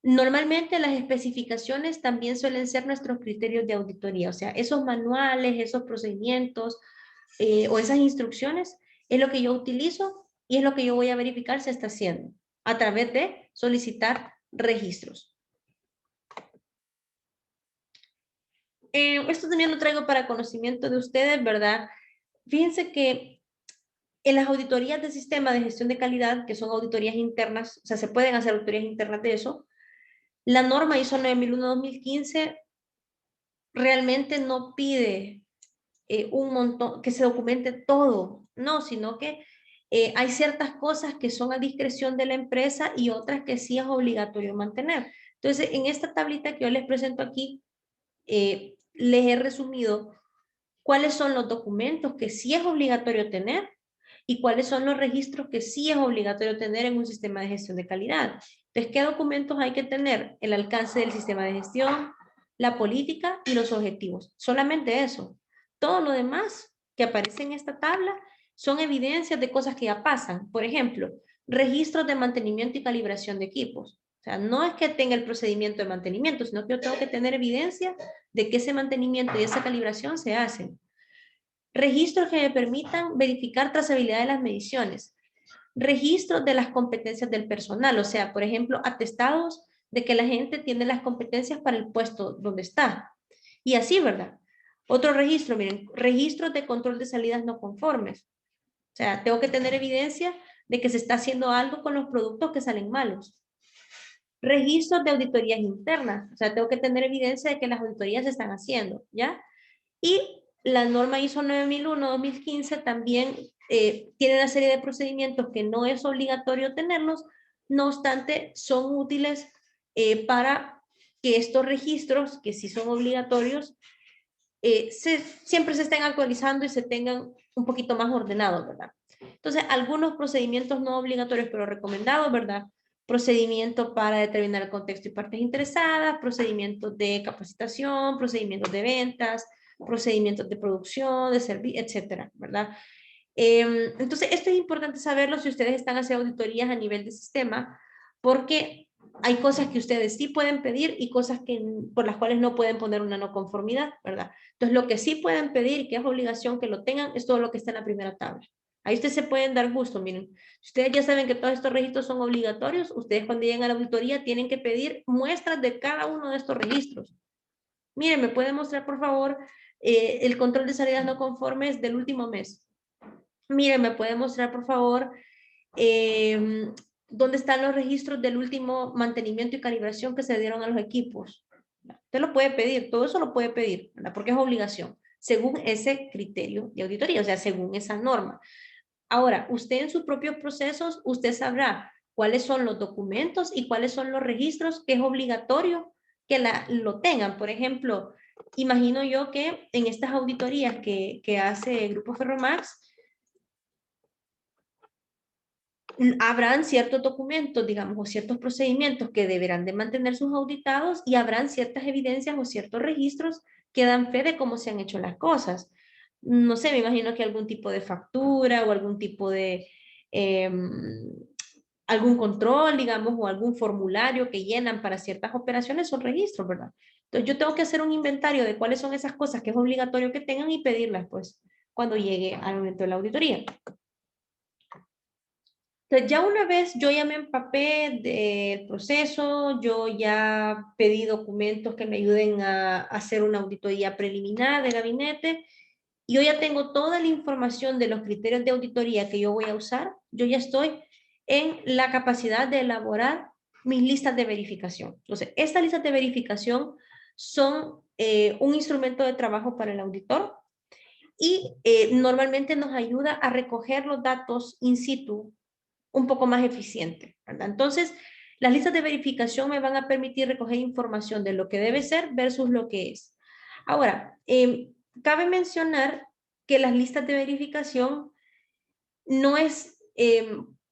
Normalmente las especificaciones también suelen ser nuestros criterios de auditoría, o sea, esos manuales, esos procedimientos o esas instrucciones es lo que yo utilizo y es lo que yo voy a verificar se está haciendo a través de solicitar registros. Esto también lo traigo para conocimiento de ustedes, ¿verdad? Fíjense que en las auditorías del sistema de gestión de calidad, que son auditorías internas, o sea, se pueden hacer auditorías internas de eso, la norma ISO 9001-2015 realmente no pide un montón, que se documente todo, no, sino que hay ciertas cosas que son a discreción de la empresa y otras que sí es obligatorio mantener. Entonces, en esta tablita que yo les presento aquí, les he resumido cuáles son los documentos que sí es obligatorio tener y cuáles son los registros que sí es obligatorio tener en un sistema de gestión de calidad. Entonces, ¿qué documentos hay que tener? El alcance del sistema de gestión, la política y los objetivos. Solamente eso. Todo lo demás que aparece en esta tabla son evidencias de cosas que ya pasan. Por ejemplo, registros de mantenimiento y calibración de equipos. O sea, no es que tenga el procedimiento de mantenimiento, sino que yo tengo que tener evidencia de que ese mantenimiento y esa calibración se hacen. Registros que me permitan verificar trazabilidad de las mediciones. Registros de las competencias del personal, o sea, por ejemplo, atestados de que la gente tiene las competencias para el puesto donde está. Y así, ¿verdad? Otro registro, miren, registros de control de salidas no conformes. O sea, tengo que tener evidencia de que se está haciendo algo con los productos que salen malos. Registros de auditorías internas, o sea, tengo que tener evidencia de que las auditorías se están haciendo, ¿ya? Y la norma ISO 9001-2015 también tiene una serie de procedimientos que no es obligatorio tenerlos, no obstante, son útiles para que estos registros, que sí son obligatorios, siempre se estén actualizando y se tengan un poquito más ordenados, ¿verdad? Entonces, algunos procedimientos no obligatorios, pero recomendados, ¿verdad? Procedimiento para determinar el contexto y partes interesadas, procedimientos de capacitación, procedimientos de ventas, procedimientos de producción, de servicio, etcétera, ¿verdad? Entonces, esto es importante saberlo si ustedes están haciendo auditorías a nivel de sistema, porque hay cosas que ustedes sí pueden pedir y cosas que, por las cuales no pueden poner una no conformidad, ¿verdad? Entonces, lo que sí pueden pedir, que es obligación que lo tengan, es todo lo que está en la primera tabla. Ahí ustedes se pueden dar gusto, miren. Si ustedes ya saben que todos estos registros son obligatorios, ustedes cuando lleguen a la auditoría tienen que pedir muestras de cada uno de estos registros. Miren, ¿me puede mostrar, por favor, el control de salidas no conformes del último mes? Miren, ¿me puede mostrar, por favor, dónde están los registros del último mantenimiento y calibración que se dieron a los equipos? Usted lo puede pedir, todo eso lo puede pedir, ¿verdad? Porque es obligación, según ese criterio de auditoría, o sea, según esa norma. Ahora, usted en sus propios procesos, usted sabrá cuáles son los documentos y cuáles son los registros que es obligatorio que lo tengan. Por ejemplo, imagino yo que en estas auditorías que hace el Grupo Ferromax, habrán ciertos documentos, digamos, o ciertos procedimientos que deberán de mantener sus auditados y habrán ciertas evidencias o ciertos registros que dan fe de cómo se han hecho las cosas. No sé, me imagino que algún tipo de factura o algún tipo de, algún control, digamos, o algún formulario que llenan para ciertas operaciones son registros, ¿verdad? Entonces yo tengo que hacer un inventario de cuáles son esas cosas que es obligatorio que tengan y pedirlas, pues, cuando llegue al momento de la auditoría. Entonces, ya una vez yo ya me empapé del proceso, yo ya pedí documentos que me ayuden a hacer una auditoría preliminar de gabinete, y yo ya tengo toda la información de los criterios de auditoría que yo voy a usar, yo ya estoy en la capacidad de elaborar mis listas de verificación. Entonces, estas listas de verificación son un instrumento de trabajo para el auditor y normalmente nos ayuda a recoger los datos in situ un poco más eficiente, ¿verdad? Entonces, las listas de verificación me van a permitir recoger información de lo que debe ser versus lo que es. Ahora, cabe mencionar que las listas de verificación no es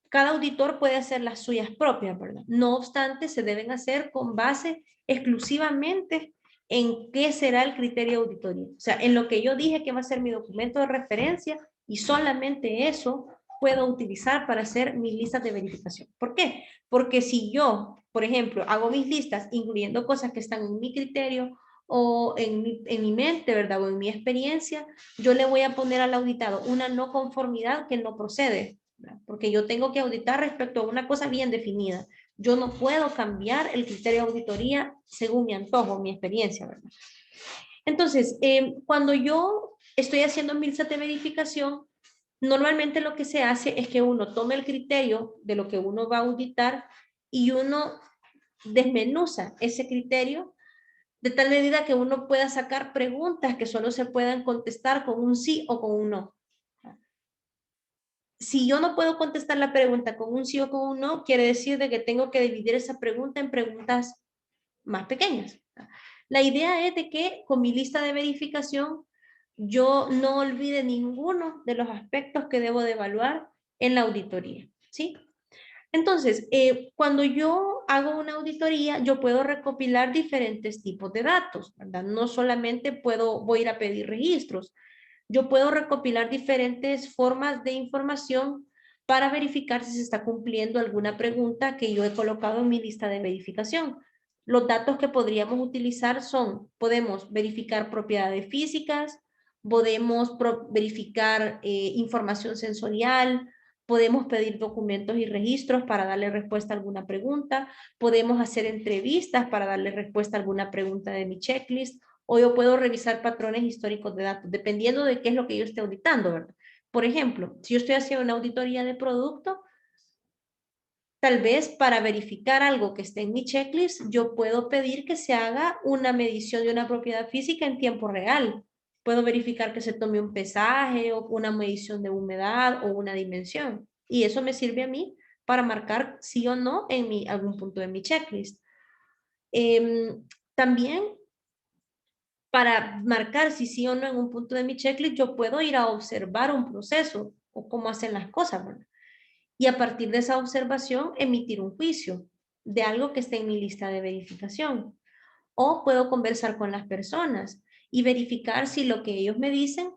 cada auditor puede hacer las suyas propias, ¿verdad? No obstante, se deben hacer con base exclusivamente en qué será el criterio de auditoría. O sea, en lo que yo dije que va a ser mi documento de referencia y solamente eso puedo utilizar para hacer mis listas de verificación. ¿Por qué? Porque si yo, por ejemplo, hago mis listas incluyendo cosas que están en mi criterio o en mi mente, ¿verdad? O en mi experiencia, yo le voy a poner al auditado una no conformidad que no procede, ¿verdad? Porque yo tengo que auditar respecto a una cosa bien definida. Yo no puedo cambiar el criterio de auditoría según mi antojo, mi experiencia, ¿verdad? Entonces, cuando yo estoy haciendo mi lista de verificación, normalmente lo que se hace es que uno tome el criterio de lo que uno va a auditar y uno desmenuza ese criterio de tal medida que uno pueda sacar preguntas que solo se puedan contestar con un sí o con un no. Si yo no puedo contestar la pregunta con un sí o con un no, quiere decir de que tengo que dividir esa pregunta en preguntas más pequeñas. La idea es de que con mi lista de verificación yo no olvide ninguno de los aspectos que debo de evaluar en la auditoría, ¿sí? Entonces, cuando yo hago una auditoría, yo puedo recopilar diferentes tipos de datos, ¿verdad? No solamente voy a ir a pedir registros, yo puedo recopilar diferentes formas de información para verificar si se está cumpliendo alguna pregunta que yo he colocado en mi lista de verificación. Los datos que podríamos utilizar son, podemos verificar propiedades físicas, podemos verificar información sensorial, podemos pedir documentos y registros para darle respuesta a alguna pregunta, podemos hacer entrevistas para darle respuesta a alguna pregunta de mi checklist, o yo puedo revisar patrones históricos de datos, dependiendo de qué es lo que yo esté auditando, ¿verdad? Por ejemplo, si yo estoy haciendo una auditoría de producto, tal vez para verificar algo que esté en mi checklist, yo puedo pedir que se haga una medición de una propiedad física en tiempo real. Puedo verificar que se tome un pesaje o una medición de humedad o una dimensión. Y eso me sirve a mí para marcar sí o no en algún punto de mi checklist. También para marcar si sí o no en un punto de mi checklist, yo puedo ir a observar un proceso o cómo hacen las cosas, ¿verdad? Y a partir de esa observación emitir un juicio de algo que esté en mi lista de verificación. O puedo conversar con las personas y verificar si lo que ellos me dicen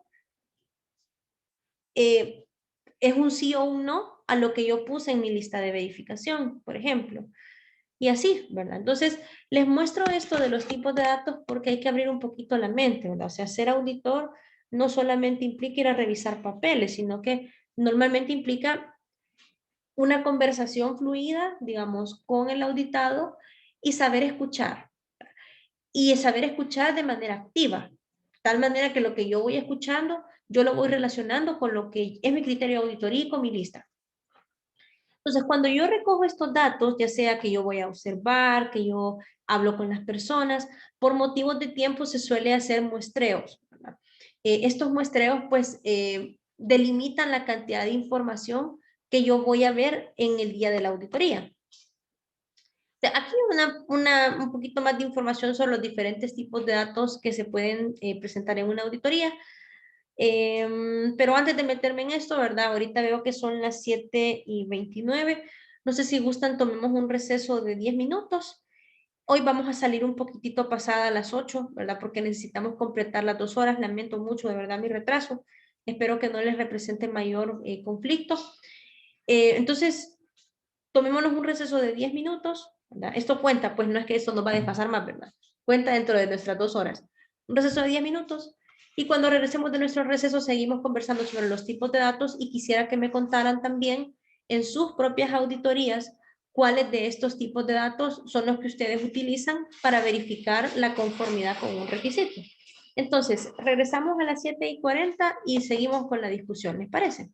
es un sí o un no a lo que yo puse en mi lista de verificación, por ejemplo. Y así, ¿verdad? Entonces, les muestro esto de los tipos de datos porque hay que abrir un poquito la mente, ¿verdad? O sea, ser auditor no solamente implica ir a revisar papeles, sino que normalmente implica una conversación fluida, digamos, con el auditado y saber escuchar. Y saber escuchar de manera activa, tal manera que lo que yo voy escuchando, yo lo voy relacionando con lo que es mi criterio de auditoría y con mi lista. Entonces, cuando yo recojo estos datos, ya sea que yo voy a observar, que yo hablo con las personas, por motivos de tiempo se suele hacer muestreos, ¿verdad? Estos muestreos, pues, delimitan la cantidad de información que yo voy a ver en el día de la auditoría. Aquí un poquito más de información sobre los diferentes tipos de datos que se pueden presentar en una auditoría. Pero antes de meterme en esto, ¿verdad? Ahorita veo que son las 7:29. No sé si gustan, tomemos un receso de 10 minutos. Hoy vamos a salir un poquitito pasada a las 8, ¿verdad? Porque necesitamos completar las 2 horas. Lamento mucho, de verdad, mi retraso. Espero que no les represente mayor conflicto. Entonces, tomémonos un receso de 10 minutos, ¿verdad? Esto cuenta, pues no es que esto nos va a desfasar más, ¿verdad? Cuenta dentro de nuestras 2 horas. Un receso de 10 minutos. Y cuando regresemos de nuestro receso, seguimos conversando sobre los tipos de datos y quisiera que me contaran también en sus propias auditorías cuáles de estos tipos de datos son los que ustedes utilizan para verificar la conformidad con un requisito. Entonces, regresamos a las 7:40 y seguimos con la discusión, ¿les parece?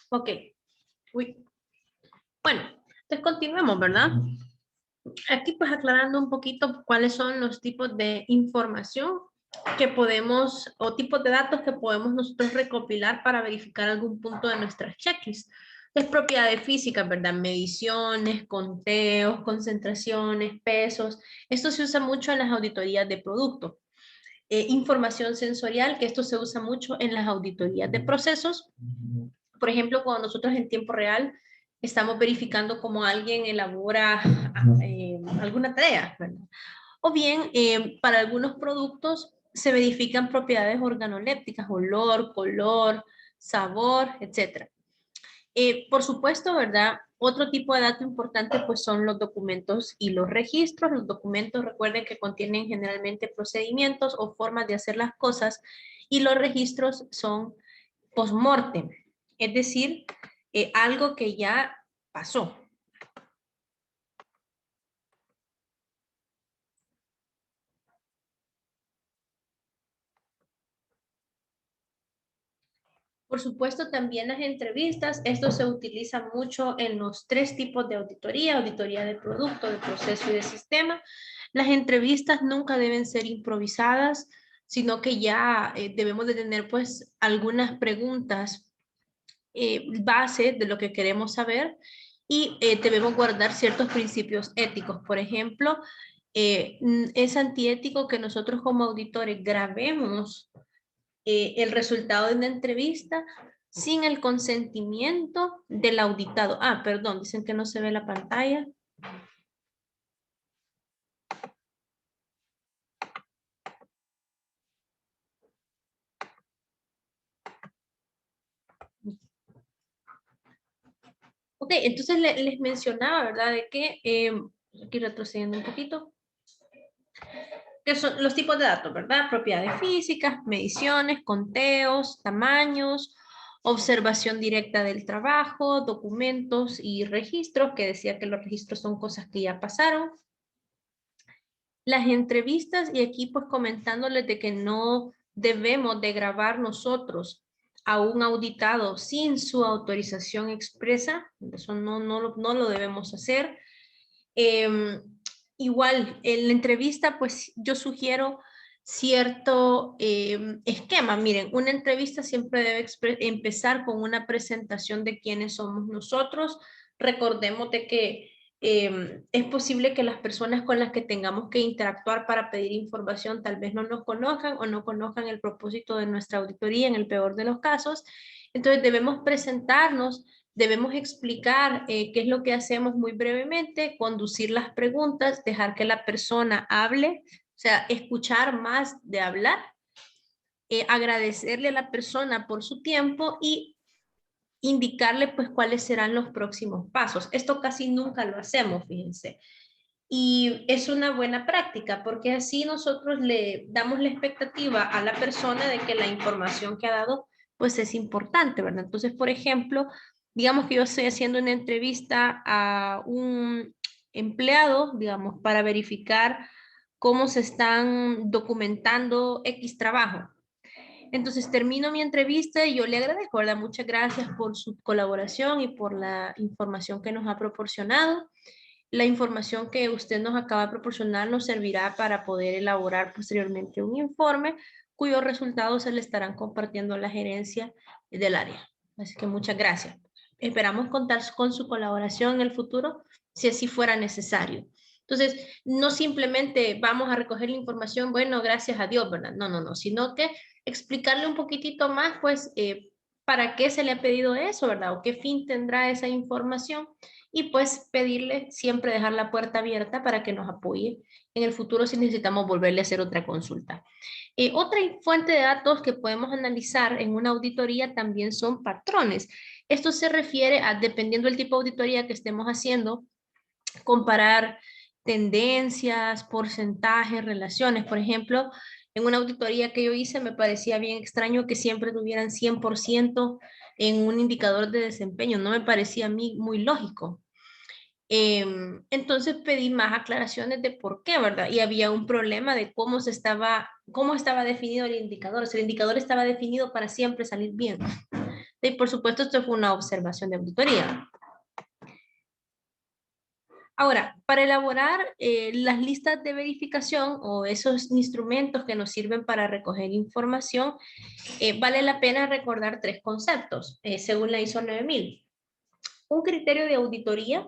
Ok. Uy. Bueno, entonces continuemos, ¿verdad? Aquí pues aclarando un poquito cuáles son los tipos de información que podemos, o tipos de datos que podemos nosotros recopilar para verificar algún punto de nuestras checklist. Es propiedades físicas, ¿verdad? Mediciones, conteos, concentraciones, pesos. Esto se usa mucho en las auditorías de producto. Información sensorial, que esto se usa mucho en las auditorías de procesos. Por ejemplo, cuando nosotros en tiempo real estamos verificando cómo alguien elabora alguna tarea, ¿verdad? O bien, para algunos productos se verifican propiedades organolépticas, olor, color, sabor, etc. Por supuesto, ¿verdad? Otro tipo de dato importante pues son los documentos y los registros. Los documentos, recuerden que contienen generalmente procedimientos o formas de hacer las cosas, y los registros son post-mortem, es decir, algo que ya pasó. Por supuesto, también las entrevistas. Esto se utiliza mucho en los 3 tipos de auditoría: auditoría de producto, de proceso y de sistema. Las entrevistas nunca deben ser improvisadas, sino que ya debemos de tener pues algunas preguntas base de lo que queremos saber, y debemos guardar ciertos principios éticos. Por ejemplo, es antiético que nosotros como auditores grabemos el resultado de una entrevista sin el consentimiento del auditado. Ah, perdón, dicen que no se ve la pantalla. Ok, entonces les mencionaba, ¿verdad? De que, aquí retrocediendo un poquito, que son los tipos de datos, ¿verdad? Propiedades físicas, mediciones, conteos, tamaños, observación directa del trabajo, documentos y registros, que decía que los registros son cosas que ya pasaron. Las entrevistas, y aquí pues comentándoles de que no debemos de grabar nosotros a un auditado sin su autorización expresa. Eso no lo debemos hacer. Igual, en la entrevista, pues yo sugiero cierto esquema. Miren, una entrevista siempre debe empezar con una presentación de quiénes somos nosotros. Recordemos de que es posible que las personas con las que tengamos que interactuar para pedir información tal vez no nos conozcan o no conozcan el propósito de nuestra auditoría, en el peor de los casos. Entonces debemos presentarnos. Debemos explicar qué es lo que hacemos muy brevemente, conducir las preguntas, dejar que la persona hable, o sea, escuchar más de hablar, agradecerle a la persona por su tiempo y indicarle pues cuáles serán los próximos pasos. Esto casi nunca lo hacemos, fíjense. Y es una buena práctica porque así nosotros le damos la expectativa a la persona de que la información que ha dado pues es importante, ¿verdad? Entonces, por ejemplo, digamos que yo estoy haciendo una entrevista a un empleado, digamos, para verificar cómo se están documentando X trabajo. Entonces termino mi entrevista y yo le agradezco, ¿verdad? Muchas gracias por su colaboración y por la información que nos ha proporcionado. La información que usted nos acaba de proporcionar nos servirá para poder elaborar posteriormente un informe cuyos resultados se le estarán compartiendo a la gerencia del área. Así que muchas gracias. Esperamos contar con su colaboración en el futuro si así fuera necesario. Entonces, no simplemente vamos a recoger la información, bueno, gracias a Dios, ¿verdad? No, sino que explicarle un poquitito más, pues, para qué se le ha pedido eso, ¿verdad? O qué fin tendrá esa información. Y pues pedirle siempre dejar la puerta abierta para que nos apoye en el futuro si necesitamos volverle a hacer otra consulta. Otra fuente de datos que podemos analizar en una auditoría también son patrones. Esto se refiere a, dependiendo del tipo de auditoría que estemos haciendo, comparar tendencias, porcentajes, relaciones. Por ejemplo, en una auditoría que yo hice me parecía bien extraño que siempre tuvieran 100% en un indicador de desempeño. No me parecía a mí muy lógico. Entonces pedí más aclaraciones de por qué, ¿verdad? Y había un problema de cómo estaba definido el indicador. O sea, el indicador estaba definido para siempre salir bien. Y por supuesto, esto fue una observación de auditoría. Ahora, para elaborar las listas de verificación o esos instrumentos que nos sirven para recoger información, vale la pena recordar 3 conceptos, según la ISO 9000. Un criterio de auditoría,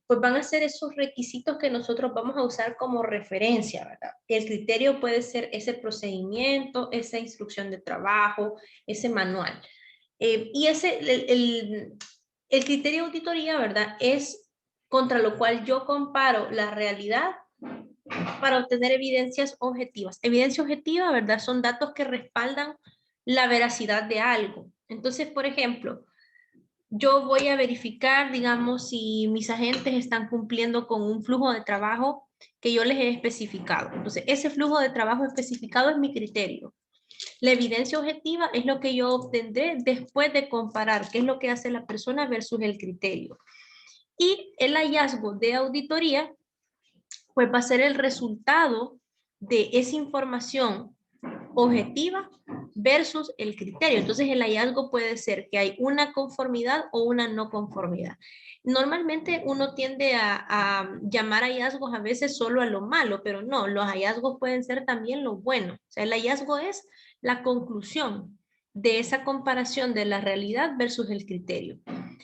pues van a ser esos requisitos que nosotros vamos a usar como referencia, ¿verdad? El criterio puede ser ese procedimiento, esa instrucción de trabajo, ese manual. Y el criterio de auditoría, ¿verdad? Es contra lo cual yo comparo la realidad para obtener evidencias objetivas. Evidencia objetiva, ¿verdad? Son datos que respaldan la veracidad de algo. Entonces, por ejemplo, yo voy a verificar, digamos, si mis agentes están cumpliendo con un flujo de trabajo que yo les he especificado. Entonces, ese flujo de trabajo especificado es mi criterio. La evidencia objetiva es lo que yo obtendré después de comparar qué es lo que hace la persona versus el criterio. Y el hallazgo de auditoría, pues va a ser el resultado de esa información objetiva versus el criterio. Entonces el hallazgo puede ser que hay una conformidad o una no conformidad. Normalmente uno tiende a llamar hallazgos a veces solo a lo malo, pero no, los hallazgos pueden ser también lo bueno. O sea, el hallazgo es la conclusión de esa comparación de la realidad versus el criterio.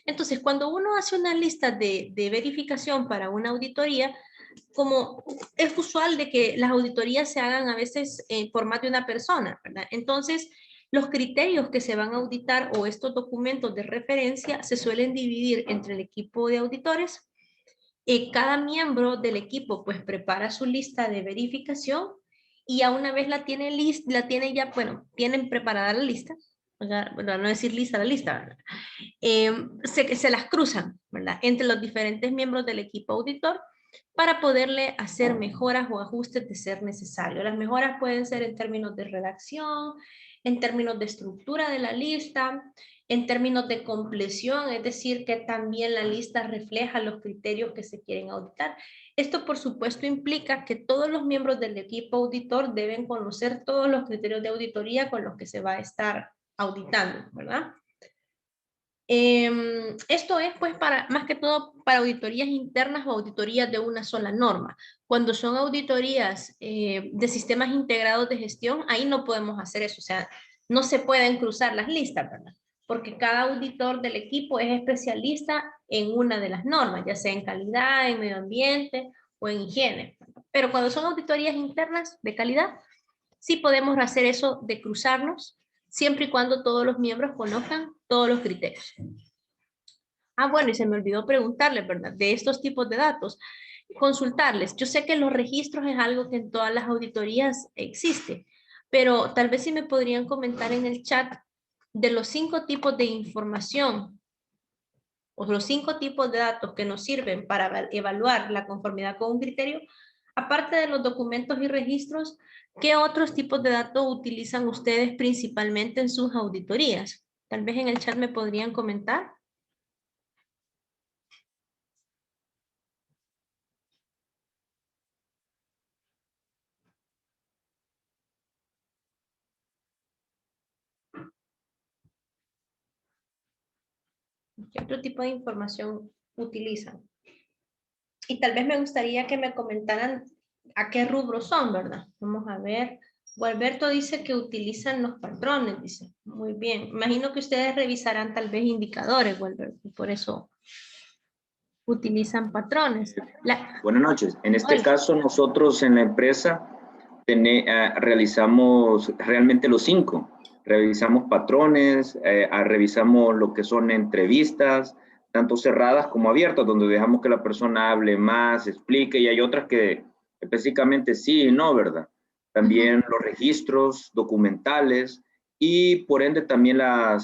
Entonces, cuando uno hace una lista de verificación para una auditoría, como es usual de que las auditorías se hagan a veces por más de una persona, ¿verdad? Entonces, los criterios que se van a auditar o estos documentos de referencia se suelen dividir entre el equipo de auditores. Cada miembro del equipo pues prepara su lista de verificación y ya una vez la tiene ya, bueno, tienen preparada la lista, ¿verdad? Bueno, no decir lista, la lista, ¿verdad? Se las cruzan, ¿verdad? Entre los diferentes miembros del equipo auditor para poderle hacer mejoras o ajustes de ser necesario. Las mejoras pueden ser en términos de redacción, en términos de estructura de la lista, en términos de compleción, es decir, que también la lista refleja los criterios que se quieren auditar. Esto, por supuesto, implica que todos los miembros del equipo auditor deben conocer todos los criterios de auditoría con los que se va a estar auditando, ¿verdad? Esto es pues más que todo para auditorías internas o auditorías de una sola norma. Cuando son auditorías de sistemas integrados de gestión, ahí no podemos hacer eso, o sea, no se pueden cruzar las listas, ¿verdad? Porque cada auditor del equipo es especialista en una de las normas, ya sea en calidad, en medio ambiente o en higiene. Pero cuando son auditorías internas de calidad, sí podemos hacer eso de cruzarnos, siempre y cuando todos los miembros conozcan todos los criterios. Ah, bueno, y se me olvidó preguntarles, ¿verdad? De estos tipos de datos, consultarles. Yo sé que los registros es algo que en todas las auditorías existe, pero tal vez si me podrían comentar en el chat de los 5 tipos de información o los 5 tipos de datos que nos sirven para evaluar la conformidad con un criterio, aparte de los documentos y registros, ¿qué otros tipos de datos utilizan ustedes principalmente en sus auditorías? Tal vez en el chat me podrían comentar. ¿Qué otro tipo de información utilizan? Y tal vez me gustaría que me comentaran a qué rubros son, ¿verdad? Vamos a ver. Gualberto dice que utilizan los patrones, dice. Muy bien. Imagino que ustedes revisarán tal vez indicadores, Gualberto, y por eso utilizan patrones. Buenas noches. En este Hola. caso, nosotros en la empresa realizamos realmente los 5. Revisamos patrones, revisamos lo que son entrevistas, tanto cerradas como abiertas, donde dejamos que la persona hable más, explique, y hay otras que específicamente sí y no, ¿verdad? También los registros documentales y por ende también la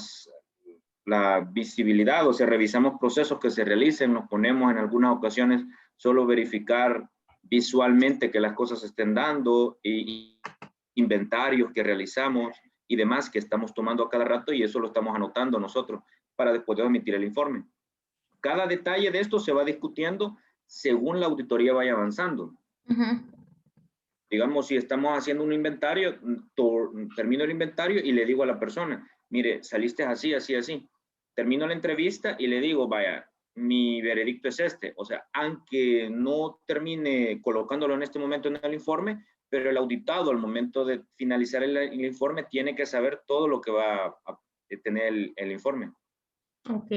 visibilidad, o sea, revisamos procesos que se realicen, nos ponemos en algunas ocasiones solo verificar visualmente que las cosas se estén dando y inventarios que realizamos y demás que estamos tomando a cada rato, y eso lo estamos anotando nosotros para después de emitir el informe. Cada detalle de esto se va discutiendo según la auditoría vaya avanzando. Digamos, si estamos haciendo un inventario, termino el inventario y le digo a la persona, mire, saliste así, así, así. Termino la entrevista y le digo, vaya, mi veredicto es este. O sea, aunque no termine colocándolo en este momento en el informe, pero el auditado al momento de finalizar el informe tiene que saber todo lo que va a tener el informe. Ok.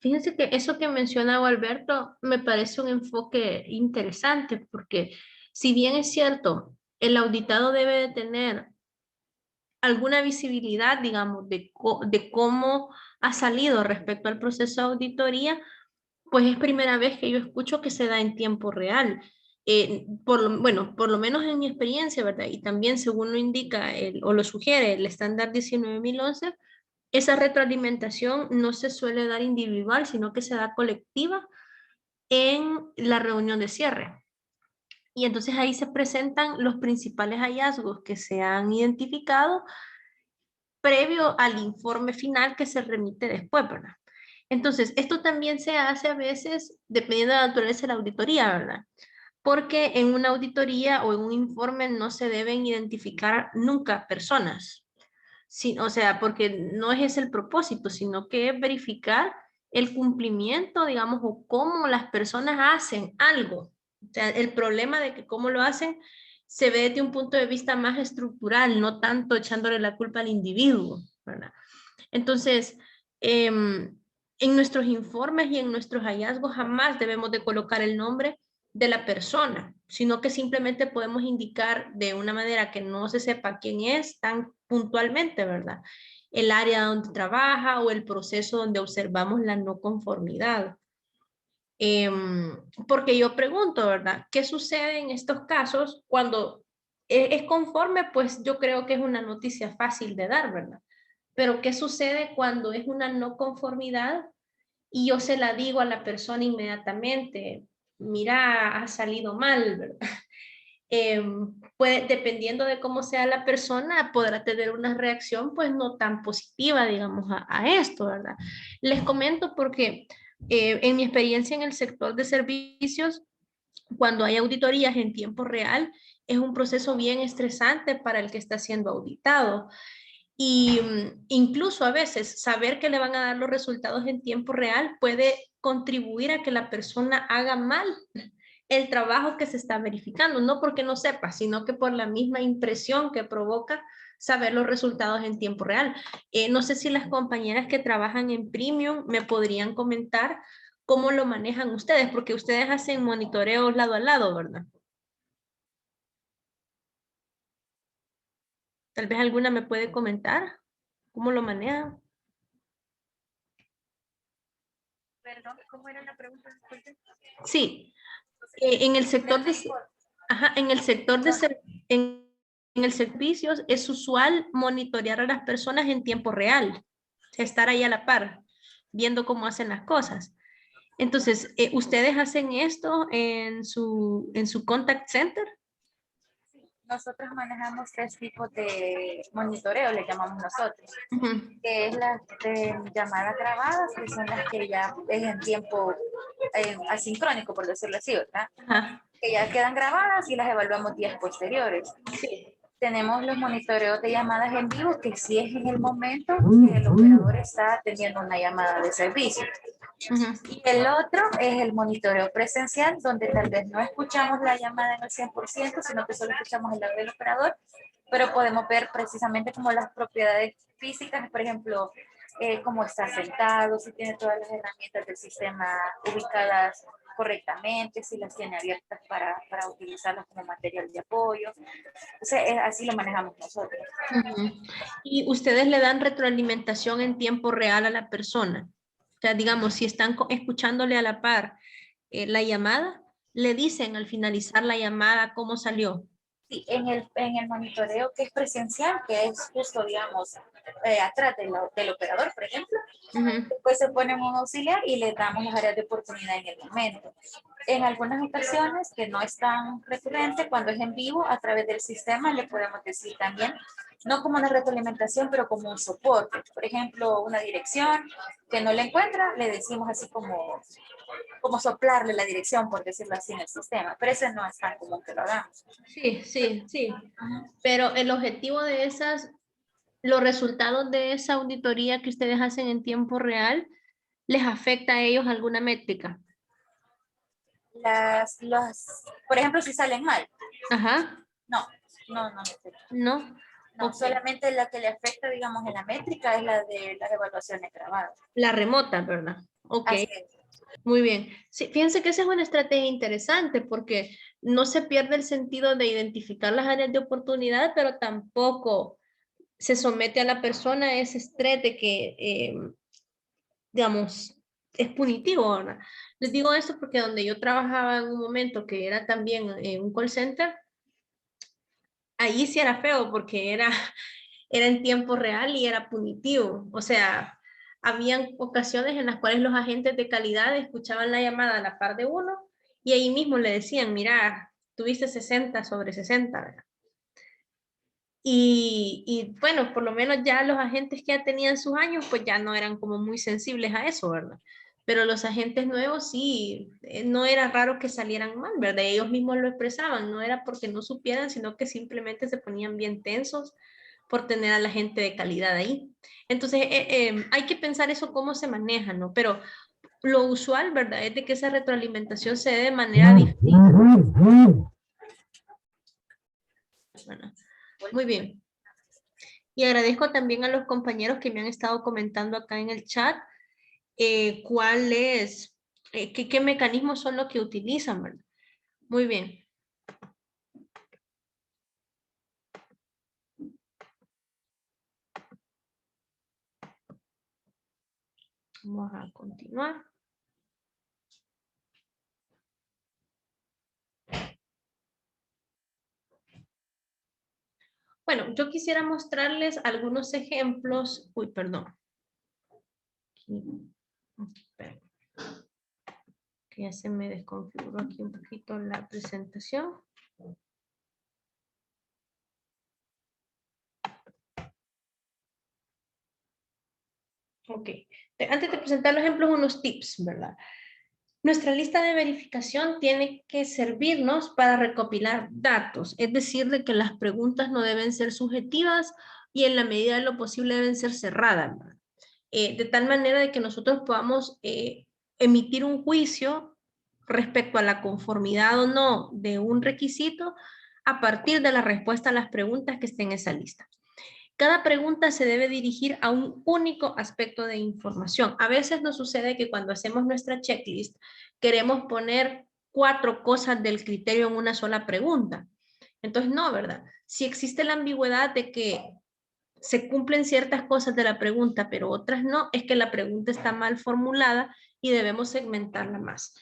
Fíjense que eso que mencionaba Alberto me parece un enfoque interesante porque si bien es cierto, el auditado debe de tener alguna visibilidad, digamos, de cómo ha salido respecto al proceso de auditoría, pues es primera vez que yo escucho que se da en tiempo real. Bueno, por lo menos en mi experiencia, ¿verdad? Y también según lo indica o lo sugiere el estándar 19011, esa retroalimentación no se suele dar individual, sino que se da colectiva en la reunión de cierre. Y entonces ahí se presentan los principales hallazgos que se han identificado previo al informe final que se remite después, ¿verdad? Entonces, esto también se hace a veces dependiendo de la naturaleza de la auditoría, ¿verdad? Porque en una auditoría o en un informe no se deben identificar nunca personas. Sí, o sea, porque no es ese el propósito, sino que es verificar el cumplimiento, digamos, o cómo las personas hacen algo. O sea, el problema de que cómo lo hacen se ve desde un punto de vista más estructural, no tanto echándole la culpa al individuo, ¿verdad? Entonces, en nuestros informes y en nuestros hallazgos jamás debemos de colocar el nombre de la persona, sino que simplemente podemos indicar de una manera que no se sepa quién es tan puntualmente, ¿verdad? El área donde trabaja o el proceso donde observamos la no conformidad. Porque yo pregunto, ¿verdad? ¿Qué sucede en estos casos cuando es conforme? Pues yo creo que es una noticia fácil de dar, ¿verdad? Pero ¿qué sucede cuando es una no conformidad y yo se la digo a la persona inmediatamente? Mira, ha salido mal, ¿verdad? Pues dependiendo de cómo sea la persona, podrá tener una reacción pues no tan positiva, digamos, a esto, ¿verdad? Les comento porque en mi experiencia en el sector de servicios, cuando hay auditorías en tiempo real, es un proceso bien estresante para el que está siendo auditado. Y incluso a veces saber que le van a dar los resultados en tiempo real puede contribuir a que la persona haga mal el trabajo que se está verificando, no porque no sepa, sino que por la misma impresión que provoca saber los resultados en tiempo real. No sé si las compañeras que trabajan en Premium me podrían comentar cómo lo manejan ustedes, porque ustedes hacen monitoreos lado a lado, ¿verdad? Tal vez alguna me puede comentar cómo lo manejan. Perdón, ¿cómo era la pregunta? Sí, en el sector de, ajá, en el sector de en el servicios es usual monitorear a las personas en tiempo real, estar ahí a la par, viendo cómo hacen las cosas. Entonces, ¿ustedes hacen esto en su contact center? Nosotros manejamos 3 tipos de monitoreo, le llamamos nosotros, que es las de llamadas grabadas, que son las que ya es en tiempo asincrónico, por decirlo así, ¿verdad? Ajá. Que ya quedan grabadas y las evaluamos días posteriores. Sí. Tenemos los monitoreos de llamadas en vivo, que sí es en el momento que el operador está teniendo una llamada de servicio. Y el otro es el monitoreo presencial, donde tal vez no escuchamos la llamada en el 100%, sino que solo escuchamos el audio del operador, pero podemos ver precisamente como las propiedades físicas, por ejemplo, cómo está sentado, si tiene todas las herramientas del sistema ubicadas correctamente, si las tiene abiertas para utilizarlas como material de apoyo. Entonces, así lo manejamos nosotros. ¿Y ustedes le dan retroalimentación en tiempo real a la persona? O sea, digamos, si están escuchándole a la par la llamada, le dicen al finalizar la llamada cómo salió. Sí, en el monitoreo que es presencial, que es justo, digamos, atrás del operador, por ejemplo, después se pone un auxiliar y le damos las áreas de oportunidad en el momento. En algunas ocasiones, que no es tan recurrente, cuando es en vivo, a través del sistema le podemos decir también, no como una retroalimentación, pero como un soporte. Por ejemplo, una dirección que no le encuentra, le decimos así como soplarle la dirección, por decirlo así, en el sistema. Pero ese no es tan común que lo hagamos. Sí, sí, sí. Pero el objetivo de esas los resultados de esa auditoría que ustedes hacen en tiempo real, ¿les afecta a ellos alguna métrica? Por ejemplo, si salen mal. Ajá. No. No. No, Ok. solamente la que le afecta, digamos, en la métrica es la de las evaluaciones grabadas. La remota, ¿verdad? Ok. Así es. Muy bien. Sí, fíjense que esa es una estrategia interesante porque no se pierde el sentido de identificar las áreas de oportunidad, pero tampoco se somete a la persona a ese estrés de que, digamos, es punitivo, ¿verdad? Les digo esto porque donde yo trabajaba en un momento que era también un call center, ahí sí era feo porque era en tiempo real y era punitivo. O sea, habían ocasiones en las cuales los agentes de calidad escuchaban la llamada a la par de uno y ahí mismo le decían, mira, tuviste 60 sobre 60, ¿verdad? Y bueno, por lo menos ya los agentes que ya tenían sus años, pues ya no eran como muy sensibles a eso, ¿verdad? Pero los agentes nuevos sí, no era raro que salieran mal, ¿verdad? Ellos mismos lo expresaban, no era porque no supieran, sino que simplemente se ponían bien tensos por tener a la gente de calidad ahí. Entonces, hay que pensar eso cómo se maneja, ¿no? Pero lo usual, ¿verdad? Es de que esa retroalimentación se dé de manera distinta. Bueno, muy bien. Y agradezco también a los compañeros que me han estado comentando acá en el chat qué mecanismos son los que utilizan, ¿verdad? Muy bien. Vamos a continuar. Bueno, yo quisiera mostrarles algunos ejemplos. Uy, perdón. Espera. Que ya se me desconfiguró aquí un poquito la presentación. Ok. Antes de presentar los ejemplos, unos tips, ¿verdad? Nuestra lista de verificación tiene que servirnos para recopilar datos, es decir, de que las preguntas no deben ser subjetivas y en la medida de lo posible deben ser cerradas, ¿verdad? De tal manera de que nosotros podamos emitir un juicio respecto a la conformidad o no de un requisito a partir de la respuesta a las preguntas que estén en esa lista. Cada pregunta se debe dirigir a un único aspecto de información. A veces nos sucede que cuando hacemos nuestra checklist queremos poner 4 cosas del criterio en una sola pregunta. Entonces, no, ¿verdad? Si existe la ambigüedad de que se cumplen ciertas cosas de la pregunta, pero otras no, es que la pregunta está mal formulada y debemos segmentarla más.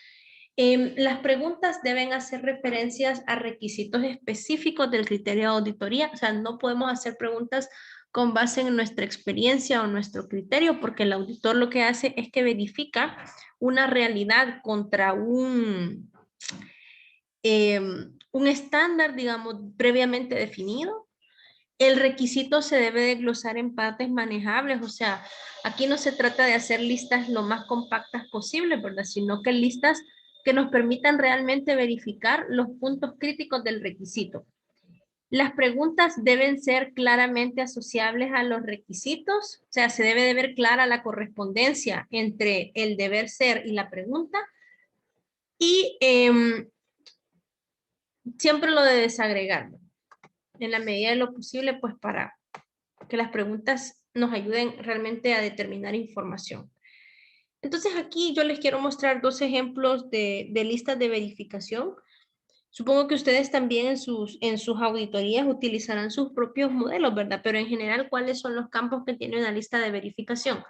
Las preguntas deben hacer referencias a requisitos específicos del criterio de auditoría, o sea, no podemos hacer preguntas con base en nuestra experiencia o nuestro criterio, porque el auditor lo que hace es que verifica una realidad contra un estándar, digamos, previamente definido. El requisito se debe de glosar en partes manejables, o sea, aquí no se trata de hacer listas lo más compactas posible, ¿verdad? Sino que listas que nos permitan realmente verificar los puntos críticos del requisito. Las preguntas deben ser claramente asociables a los requisitos, o sea, se debe de ver clara la correspondencia entre el deber ser y la pregunta. Y siempre lo de desagregar, en la medida de lo posible, pues para que las preguntas nos ayuden realmente a determinar información. Entonces aquí yo les quiero mostrar 2 ejemplos de listas de verificación. Supongo que ustedes también en sus auditorías utilizarán sus propios modelos, ¿verdad? Pero en general, ¿cuáles son los campos que tiene una lista de verificación?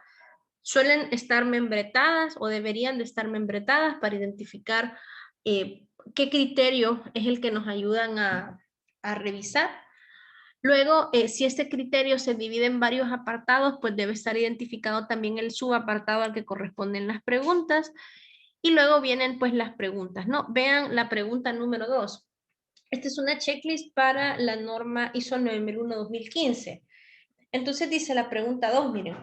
Suelen estar membretadas o deberían de estar membretadas para identificar qué criterio es el que nos ayudan a revisar. Luego, si este criterio se divide en varios apartados, pues debe estar identificado también el subapartado al que corresponden las preguntas. Y luego vienen pues las preguntas, ¿no? Vean la pregunta número 2. Esta es una checklist para la norma ISO 9001-2015. Entonces dice la pregunta 2, miren,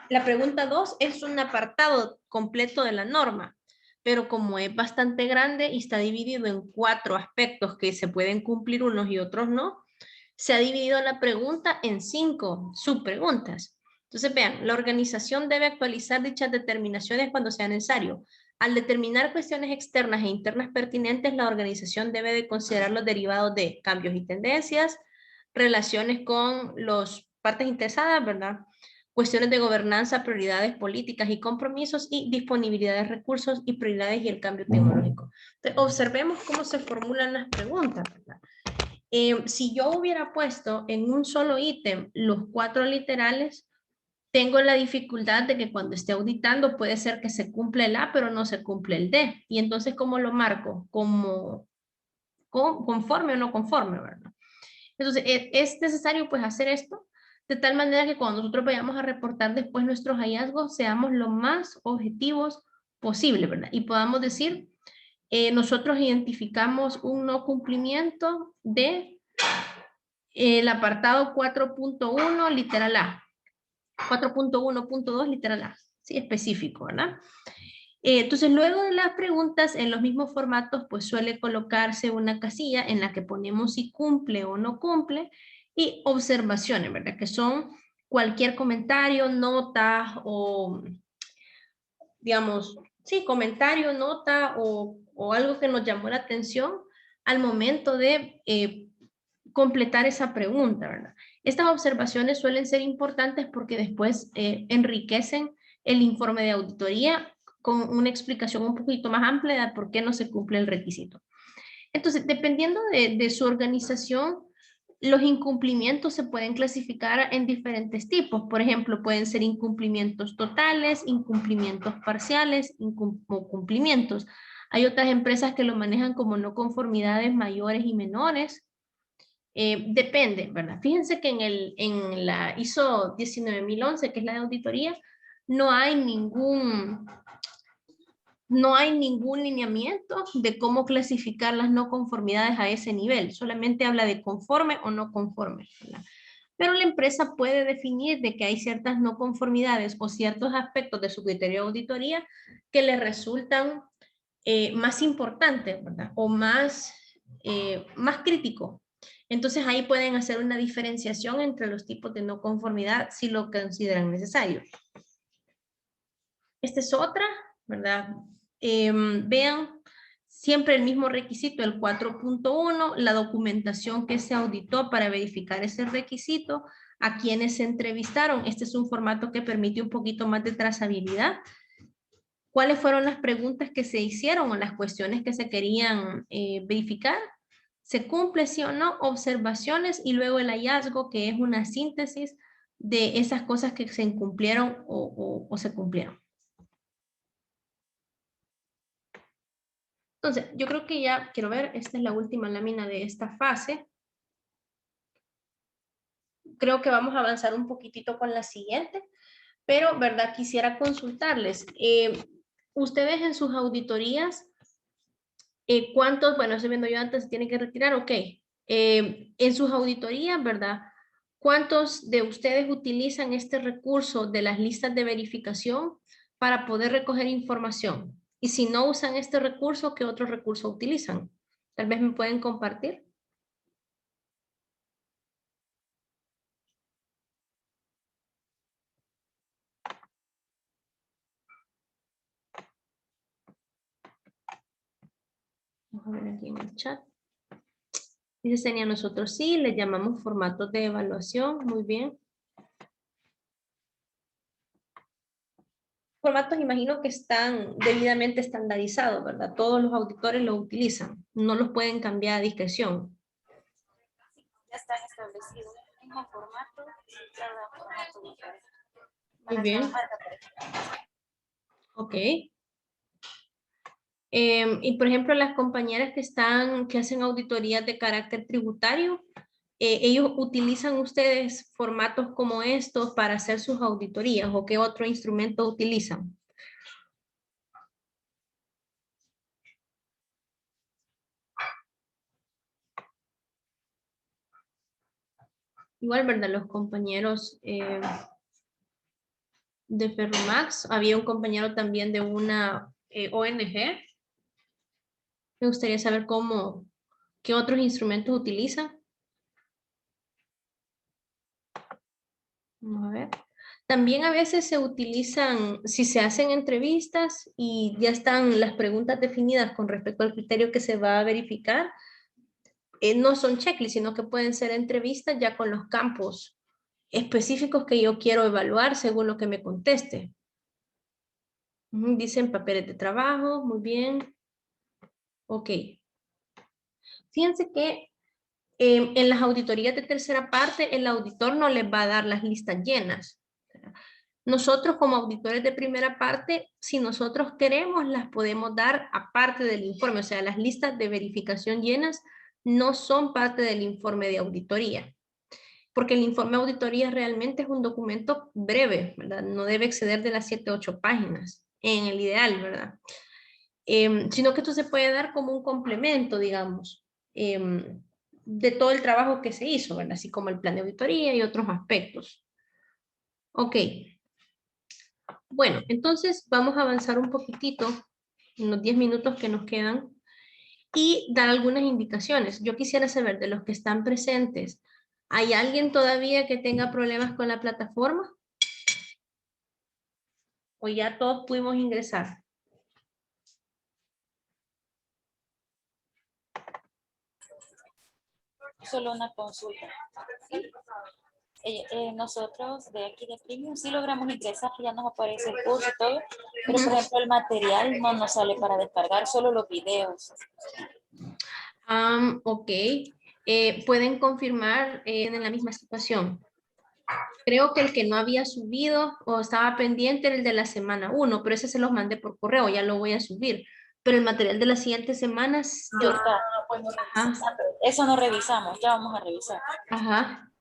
la pregunta 2 es un apartado completo de la norma, pero como es bastante grande y está dividido en 4 aspectos que se pueden cumplir unos y otros no, se ha dividido la pregunta en 5 subpreguntas. Entonces, vean, la organización debe actualizar dichas determinaciones cuando sea necesario. Al determinar cuestiones externas e internas pertinentes, la organización debe de considerar los derivados de cambios y tendencias, relaciones con las partes interesadas, ¿verdad? Cuestiones de gobernanza, prioridades políticas y compromisos y disponibilidad de recursos y prioridades y el cambio tecnológico. Entonces, observemos cómo se formulan las preguntas, ¿verdad? Si yo hubiera puesto en un solo ítem los 4 literales, tengo la dificultad de que cuando esté auditando puede ser que se cumpla el A, pero no se cumple el D. Y entonces, ¿cómo lo marco? ¿Como conforme o no conforme, verdad? Entonces, es necesario pues hacer esto de tal manera que cuando nosotros vayamos a reportar después nuestros hallazgos, seamos lo más objetivos posible, ¿verdad? Y podamos decir, nosotros identificamos un no cumplimiento de el apartado 4.1 literal A, 4.1.2 literal A, sí, específico, ¿verdad? Entonces, luego de las preguntas, en los mismos formatos, pues suele colocarse una casilla en la que ponemos si cumple o no cumple y observaciones, ¿verdad? Que son cualquier comentario, nota o, digamos, sí, comentario, nota o algo que nos llamó la atención al momento de completar esa pregunta, ¿verdad? Estas observaciones suelen ser importantes porque después enriquecen el informe de auditoría con una explicación un poquito más amplia de por qué no se cumple el requisito. Entonces, dependiendo de su organización, los incumplimientos se pueden clasificar en diferentes tipos. Por ejemplo, pueden ser incumplimientos totales, incumplimientos parciales, o cumplimientos. Hay otras empresas que lo manejan como no conformidades mayores y menores. Depende, ¿verdad? Fíjense que en la ISO 19011, que es la de auditoría, no hay ningún lineamiento de cómo clasificar las no conformidades a ese nivel. Solamente habla de conforme o no conforme, ¿verdad? Pero la empresa puede definir de que hay ciertas no conformidades o ciertos aspectos de su criterio de auditoría que le resultan más importantes, ¿verdad? O más críticos. Entonces ahí pueden hacer una diferenciación entre los tipos de no conformidad si lo consideran necesario. Esta es otra, ¿verdad? Vean, siempre el mismo requisito, el 4.1, la documentación que se auditó para verificar ese requisito, a quienes se entrevistaron. Este es un formato que permite un poquito más de trazabilidad. ¿Cuáles fueron las preguntas que se hicieron o las cuestiones que se querían verificar? ¿Se cumple sí o no? Observaciones y luego el hallazgo, que es una síntesis de esas cosas que se incumplieron o se cumplieron. Entonces, yo creo que ya quiero ver, esta es la última lámina de esta fase. Creo que vamos a avanzar un poquitito con la siguiente, pero, ¿verdad? Quisiera consultarles. Ustedes en sus auditorías, ¿cuántos? Bueno, estoy viendo yo antes, se tiene que retirar, ok. En sus auditorías, ¿verdad? ¿Cuántos de ustedes utilizan este recurso de las listas de verificación para poder recoger información? Y si no usan este recurso, ¿qué otro recurso utilizan? Tal vez me pueden compartir. Vamos a ver aquí en el chat. Dice Senia, nosotros sí, le llamamos formatos de evaluación. Muy bien. Formatos, imagino que están debidamente estandarizados, ¿verdad? Todos los auditores los utilizan. No los pueden cambiar a discreción. Ya están establecidos en el formato, cada formato diferente. Muy bien. Ok. Y por ejemplo, las compañeras que hacen auditorías de carácter tributario, ¿ellos utilizan ustedes formatos como estos para hacer sus auditorías o qué otro instrumento utilizan? Igual, ¿verdad? Los compañeros de Ferromax, había un compañero también de una ONG. Me gustaría saber qué otros instrumentos utilizan. Vamos a ver. También a veces se utilizan, si se hacen entrevistas y ya están las preguntas definidas con respecto al criterio que se va a verificar, no son checklists, sino que pueden ser entrevistas ya con los campos específicos que yo quiero evaluar según lo que me conteste. Dicen papeles de trabajo, muy bien. Ok. Fíjense que en las auditorías de tercera parte, el auditor no les va a dar las listas llenas. Nosotros como auditores de primera parte, si nosotros queremos, las podemos dar aparte del informe. O sea, las listas de verificación llenas no son parte del informe de auditoría. Porque el informe de auditoría realmente es un documento breve, ¿verdad? No debe exceder de las 7 o 8 páginas, en el ideal, ¿verdad? Sino que esto se puede dar como un complemento, digamos, de todo el trabajo que se hizo, ¿verdad? Así como el plan de auditoría y otros aspectos. Ok. Bueno, entonces vamos a avanzar un poquitito en los 10 minutos que nos quedan y dar algunas indicaciones. Yo quisiera saber de los que están presentes, ¿hay alguien todavía que tenga problemas con la plataforma? ¿O ya todos pudimos ingresar? Solo una consulta. ¿Sí? Nosotros de aquí de Premium sí logramos ingresar, ya nos aparece el curso y todo, pero por ejemplo el material no nos sale para descargar, solo los videos. Ok. Pueden confirmar en la misma situación. Creo que el que no había subido o estaba pendiente era el de la semana 1, pero ese se los mandé por correo, ya lo voy a subir. Pero el material de las siguientes semanas, yo... Eso no revisamos, ya vamos a revisar. Ajá.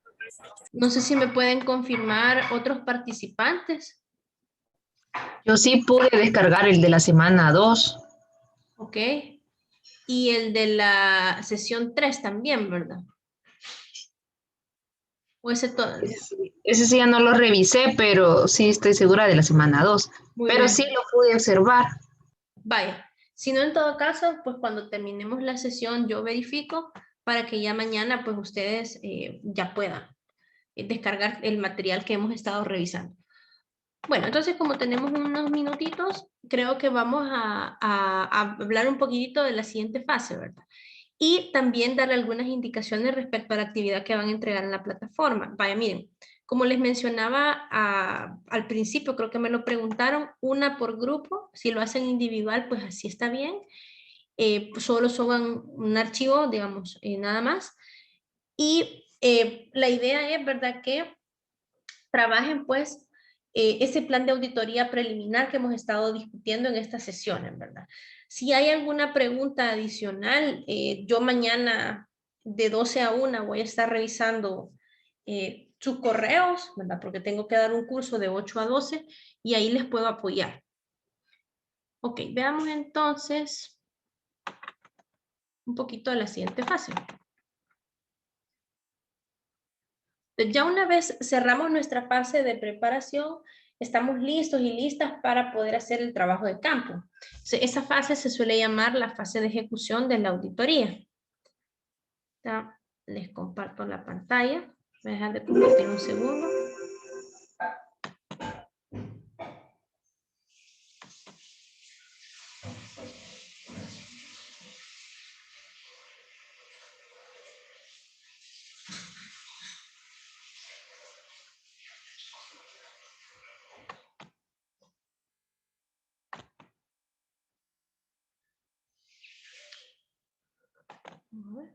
No sé si me pueden confirmar otros participantes. Yo sí pude descargar el de la semana 2. Ok. Y el de la sesión 3 también, ¿verdad? ¿O ese todo? Ese sí ya no lo revisé, pero sí estoy segura de la semana 2. Muy Pero bien. sí lo pude observar. Vaya. Si no, en todo caso, pues cuando terminemos la sesión yo verifico para que ya mañana pues ustedes ya puedan descargar el material que hemos estado revisando. Bueno, entonces como tenemos unos minutitos, creo que vamos a hablar un poquitito de la siguiente fase, ¿verdad? Y también darle algunas indicaciones respecto a la actividad que van a entregar en la plataforma. Vaya, miren, como les mencionaba al principio, creo que me lo preguntaron, una por grupo. Si lo hacen individual, pues así está bien. Solo suban un archivo, digamos, nada más. Y la idea es, ¿verdad?, que trabajen pues ese plan de auditoría preliminar que hemos estado discutiendo en estas sesiones, ¿verdad? Si hay alguna pregunta adicional, yo mañana de 12 a 1 voy a estar revisando sus correos, ¿verdad? Porque tengo que dar un curso de 8 a 12 y ahí les puedo apoyar. Ok, veamos entonces un poquito de la siguiente fase. Ya una vez cerramos nuestra fase de preparación, estamos listos y listas para poder hacer el trabajo de campo. Esa fase se suele llamar la fase de ejecución de la auditoría. Ya, les comparto la pantalla. Voy a dejar de compartir un segundo. A ver.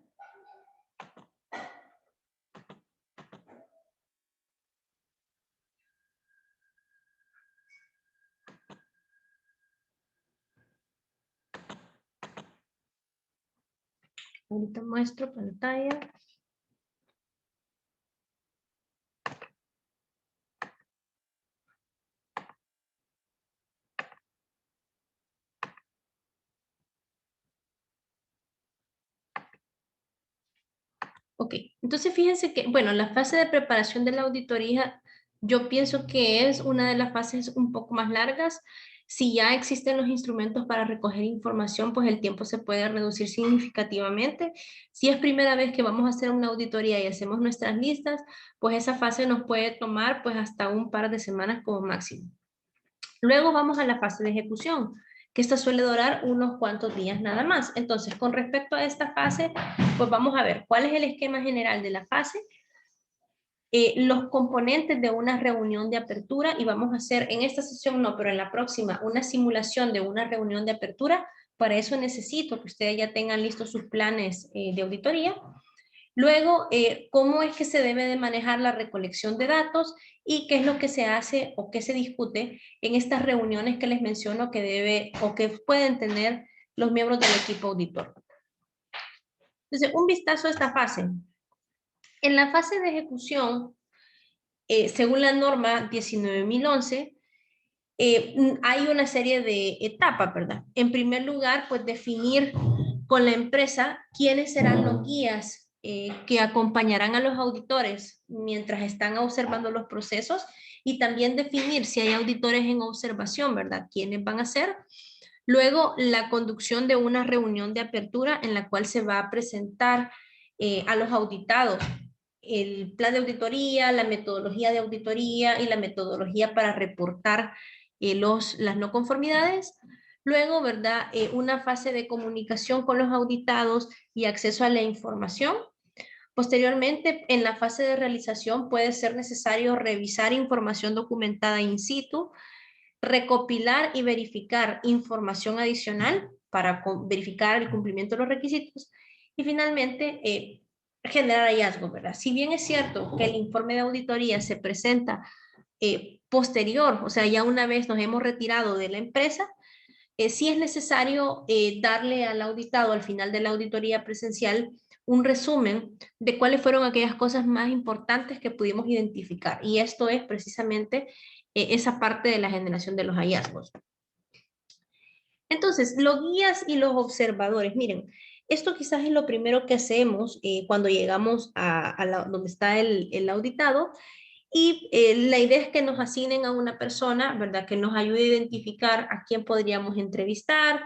Ahorita muestro pantalla. Ok, entonces fíjense que, bueno, la fase de preparación de la auditoría, yo pienso que es una de las fases un poco más largas. Si ya existen los instrumentos para recoger información, pues el tiempo se puede reducir significativamente. Si es primera vez que vamos a hacer una auditoría y hacemos nuestras listas, pues esa fase nos puede tomar pues hasta un par de semanas como máximo. Luego vamos a la fase de ejecución, que esta suele durar unos cuantos días nada más. Entonces, con respecto a esta fase, pues vamos a ver cuál es el esquema general de la fase, los componentes de una reunión de apertura, y vamos a hacer en esta sesión no, pero en la próxima, una simulación de una reunión de apertura. Para eso necesito que ustedes ya tengan listos sus planes de auditoría. Luego, cómo es que se debe de manejar la recolección de datos y qué es lo que se hace o qué se discute en estas reuniones que les menciono que debe o que pueden tener los miembros del equipo auditor. Entonces, un vistazo a esta fase. En la fase de ejecución, según la norma 19.011, hay una serie de etapas, ¿verdad? En primer lugar, pues definir con la empresa quiénes serán los guías que acompañarán a los auditores mientras están observando los procesos, y también definir si hay auditores en observación, ¿verdad? ¿Quiénes van a ser? Luego, la conducción de una reunión de apertura en la cual se va a presentar a los auditados el plan de auditoría, la metodología de auditoría y la metodología para reportar las no conformidades. Luego, ¿verdad? Una fase de comunicación con los auditados y acceso a la información. Posteriormente, en la fase de realización puede ser necesario revisar información documentada in situ, recopilar y verificar información adicional para verificar el cumplimiento de los requisitos, y finalmente generar hallazgos, ¿verdad? Si bien es cierto que el informe de auditoría se presenta posterior, o sea, ya una vez nos hemos retirado de la empresa, sí es necesario darle al auditado al final de la auditoría presencial un resumen de cuáles fueron aquellas cosas más importantes que pudimos identificar. Y esto es precisamente esa parte de la generación de los hallazgos. Entonces, los guías y los observadores, miren, esto quizás es lo primero que hacemos cuando llegamos a donde está el auditado, y la idea es que nos asignen a una persona, ¿verdad? Que nos ayude a identificar a quién podríamos entrevistar.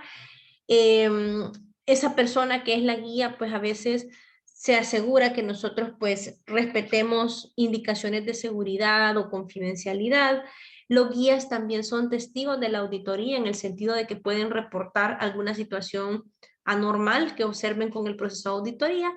Esa persona que es la guía, pues a veces se asegura que nosotros pues respetemos indicaciones de seguridad o confidencialidad. Los guías también son testigos de la auditoría en el sentido de que pueden reportar alguna situación anormal que observen con el proceso de auditoría,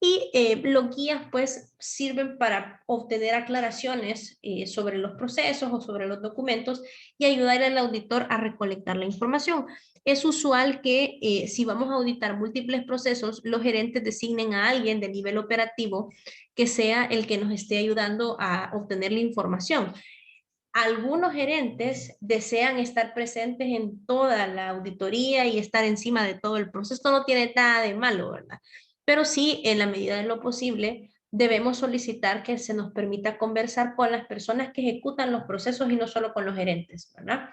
y los guías pues sirven para obtener aclaraciones sobre los procesos o sobre los documentos y ayudar al auditor a recolectar la información. Es usual que si vamos a auditar múltiples procesos, los gerentes designen a alguien de nivel operativo que sea el que nos esté ayudando a obtener la información. Algunos gerentes desean estar presentes en toda la auditoría y estar encima de todo el proceso. Esto no tiene nada de malo, ¿verdad? Pero sí, en la medida de lo posible, debemos solicitar que se nos permita conversar con las personas que ejecutan los procesos y no solo con los gerentes, ¿verdad?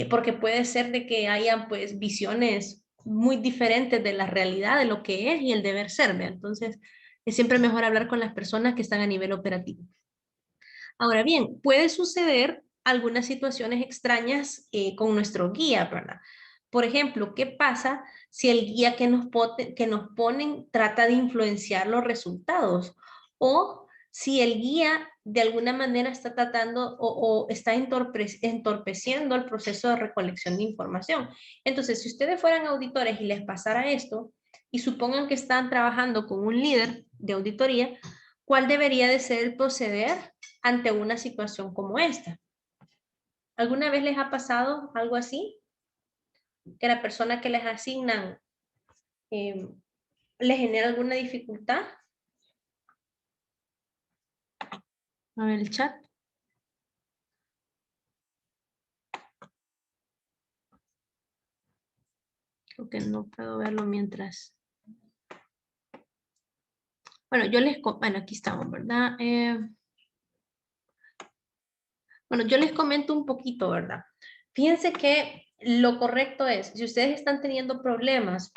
Porque puede ser de que hayan pues visiones muy diferentes de la realidad, de lo que es y el deber ser, ¿verdad? Entonces, es siempre mejor hablar con las personas que están a nivel operativo. Ahora bien, puede suceder algunas situaciones extrañas con nuestro guía, ¿verdad? Por ejemplo, ¿qué pasa si el guía que nos ponen trata de influenciar los resultados? O si el guía de alguna manera está tratando o está entorpeciendo el proceso de recolección de información. Entonces, si ustedes fueran auditores y les pasara esto, y supongan que están trabajando con un líder de auditoría, ¿cuál debería de ser el proceder ante una situación como esta? ¿Alguna vez les ha pasado algo así? Que la persona que les asignan les genera alguna dificultad. A ver el chat. Creo que no puedo verlo mientras. Bueno, bueno, aquí estamos, ¿verdad? Bueno, yo les comento un poquito, ¿verdad? Fíjense que lo correcto es, si ustedes están teniendo problemas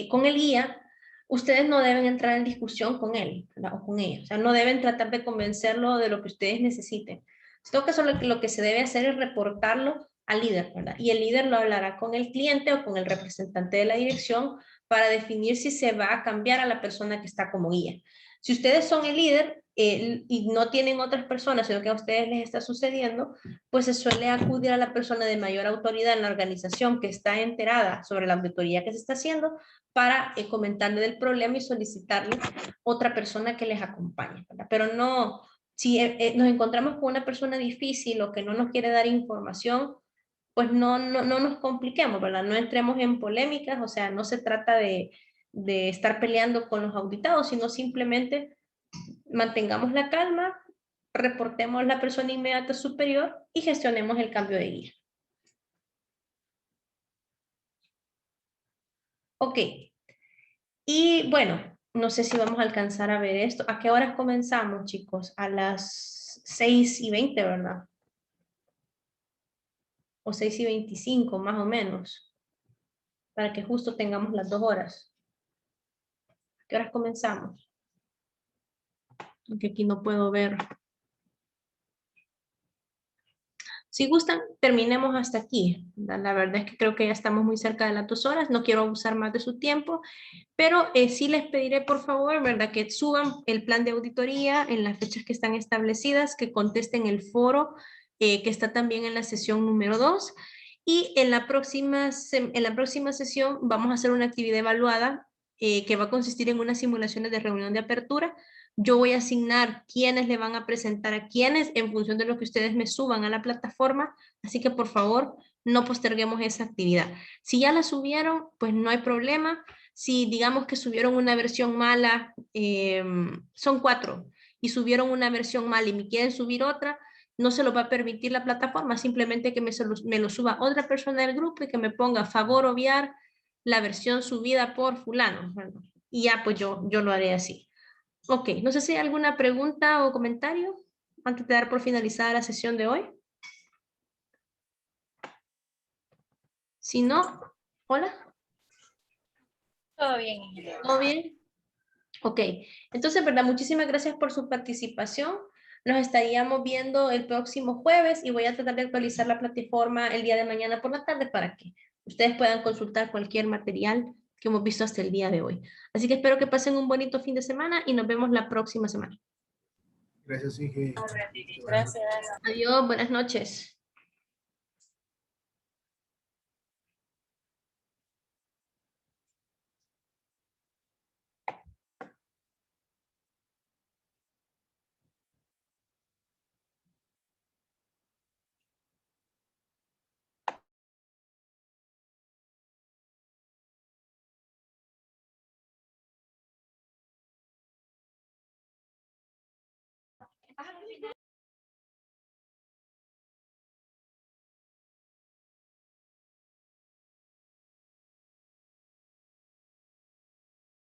con el guía, ustedes no deben entrar en discusión con él, ¿verdad? O con ella. O sea, no deben tratar de convencerlo de lo que ustedes necesiten. En todo caso, lo que se debe hacer es reportarlo al líder, ¿verdad? Y el líder lo hablará con el cliente o con el representante de la dirección para definir si se va a cambiar a la persona que está como guía. Si ustedes son el líder y no tienen otras personas, sino que a ustedes les está sucediendo, pues se suele acudir a la persona de mayor autoridad en la organización que está enterada sobre la auditoría que se está haciendo para comentarle del problema y solicitarle otra persona que les acompañe, ¿verdad? Pero no, si nos encontramos con una persona difícil o que no nos quiere dar información, pues no nos compliquemos, ¿verdad? No entremos en polémicas, o sea, no se trata de estar peleando con los auditados, sino simplemente mantengamos la calma, reportemos a la persona inmediata superior y gestionemos el cambio de guía. Ok. Y bueno, no sé si vamos a alcanzar a ver esto. ¿A qué horas comenzamos, chicos? A las 6:20, ¿verdad? O 6:25, más o menos. Para que justo tengamos las 2 horas. ¿A qué horas comenzamos? Porque aquí no puedo ver. Si gustan, terminemos hasta aquí. La verdad es que creo que ya estamos muy cerca de las 2 horas. No quiero abusar más de su tiempo, pero sí les pediré, por favor, ¿verdad? Que suban el plan de auditoría en las fechas que están establecidas, que contesten el foro que está también en la sesión número 2. Y en la próxima sesión vamos a hacer una actividad evaluada que va a consistir en unas simulaciones de reunión de apertura. Yo voy a asignar quiénes le van a presentar a quiénes en función de lo que ustedes me suban a la plataforma, así que por favor no posterguemos esa actividad. Si ya la subieron, pues no hay problema. Si digamos que subieron una versión mala, son 4, y subieron una versión mala y me quieren subir otra, no se lo va a permitir la plataforma, simplemente que me lo suba otra persona del grupo y que me ponga favor obviar la versión subida por fulano. Bueno, y ya pues yo lo haré así. Ok, no sé si hay alguna pregunta o comentario antes de dar por finalizada la sesión de hoy. Si no, hola. Todo bien, ingeniero. ¿Todo bien? Ok, entonces, ¿verdad? Muchísimas gracias por su participación. Nos estaríamos viendo el próximo jueves y voy a tratar de actualizar la plataforma el día de mañana por la tarde para que ustedes puedan consultar cualquier material que hemos visto hasta el día de hoy. Así que espero que pasen un bonito fin de semana y nos vemos la próxima semana. Gracias, Inge. Gracias. Adiós, buenas noches.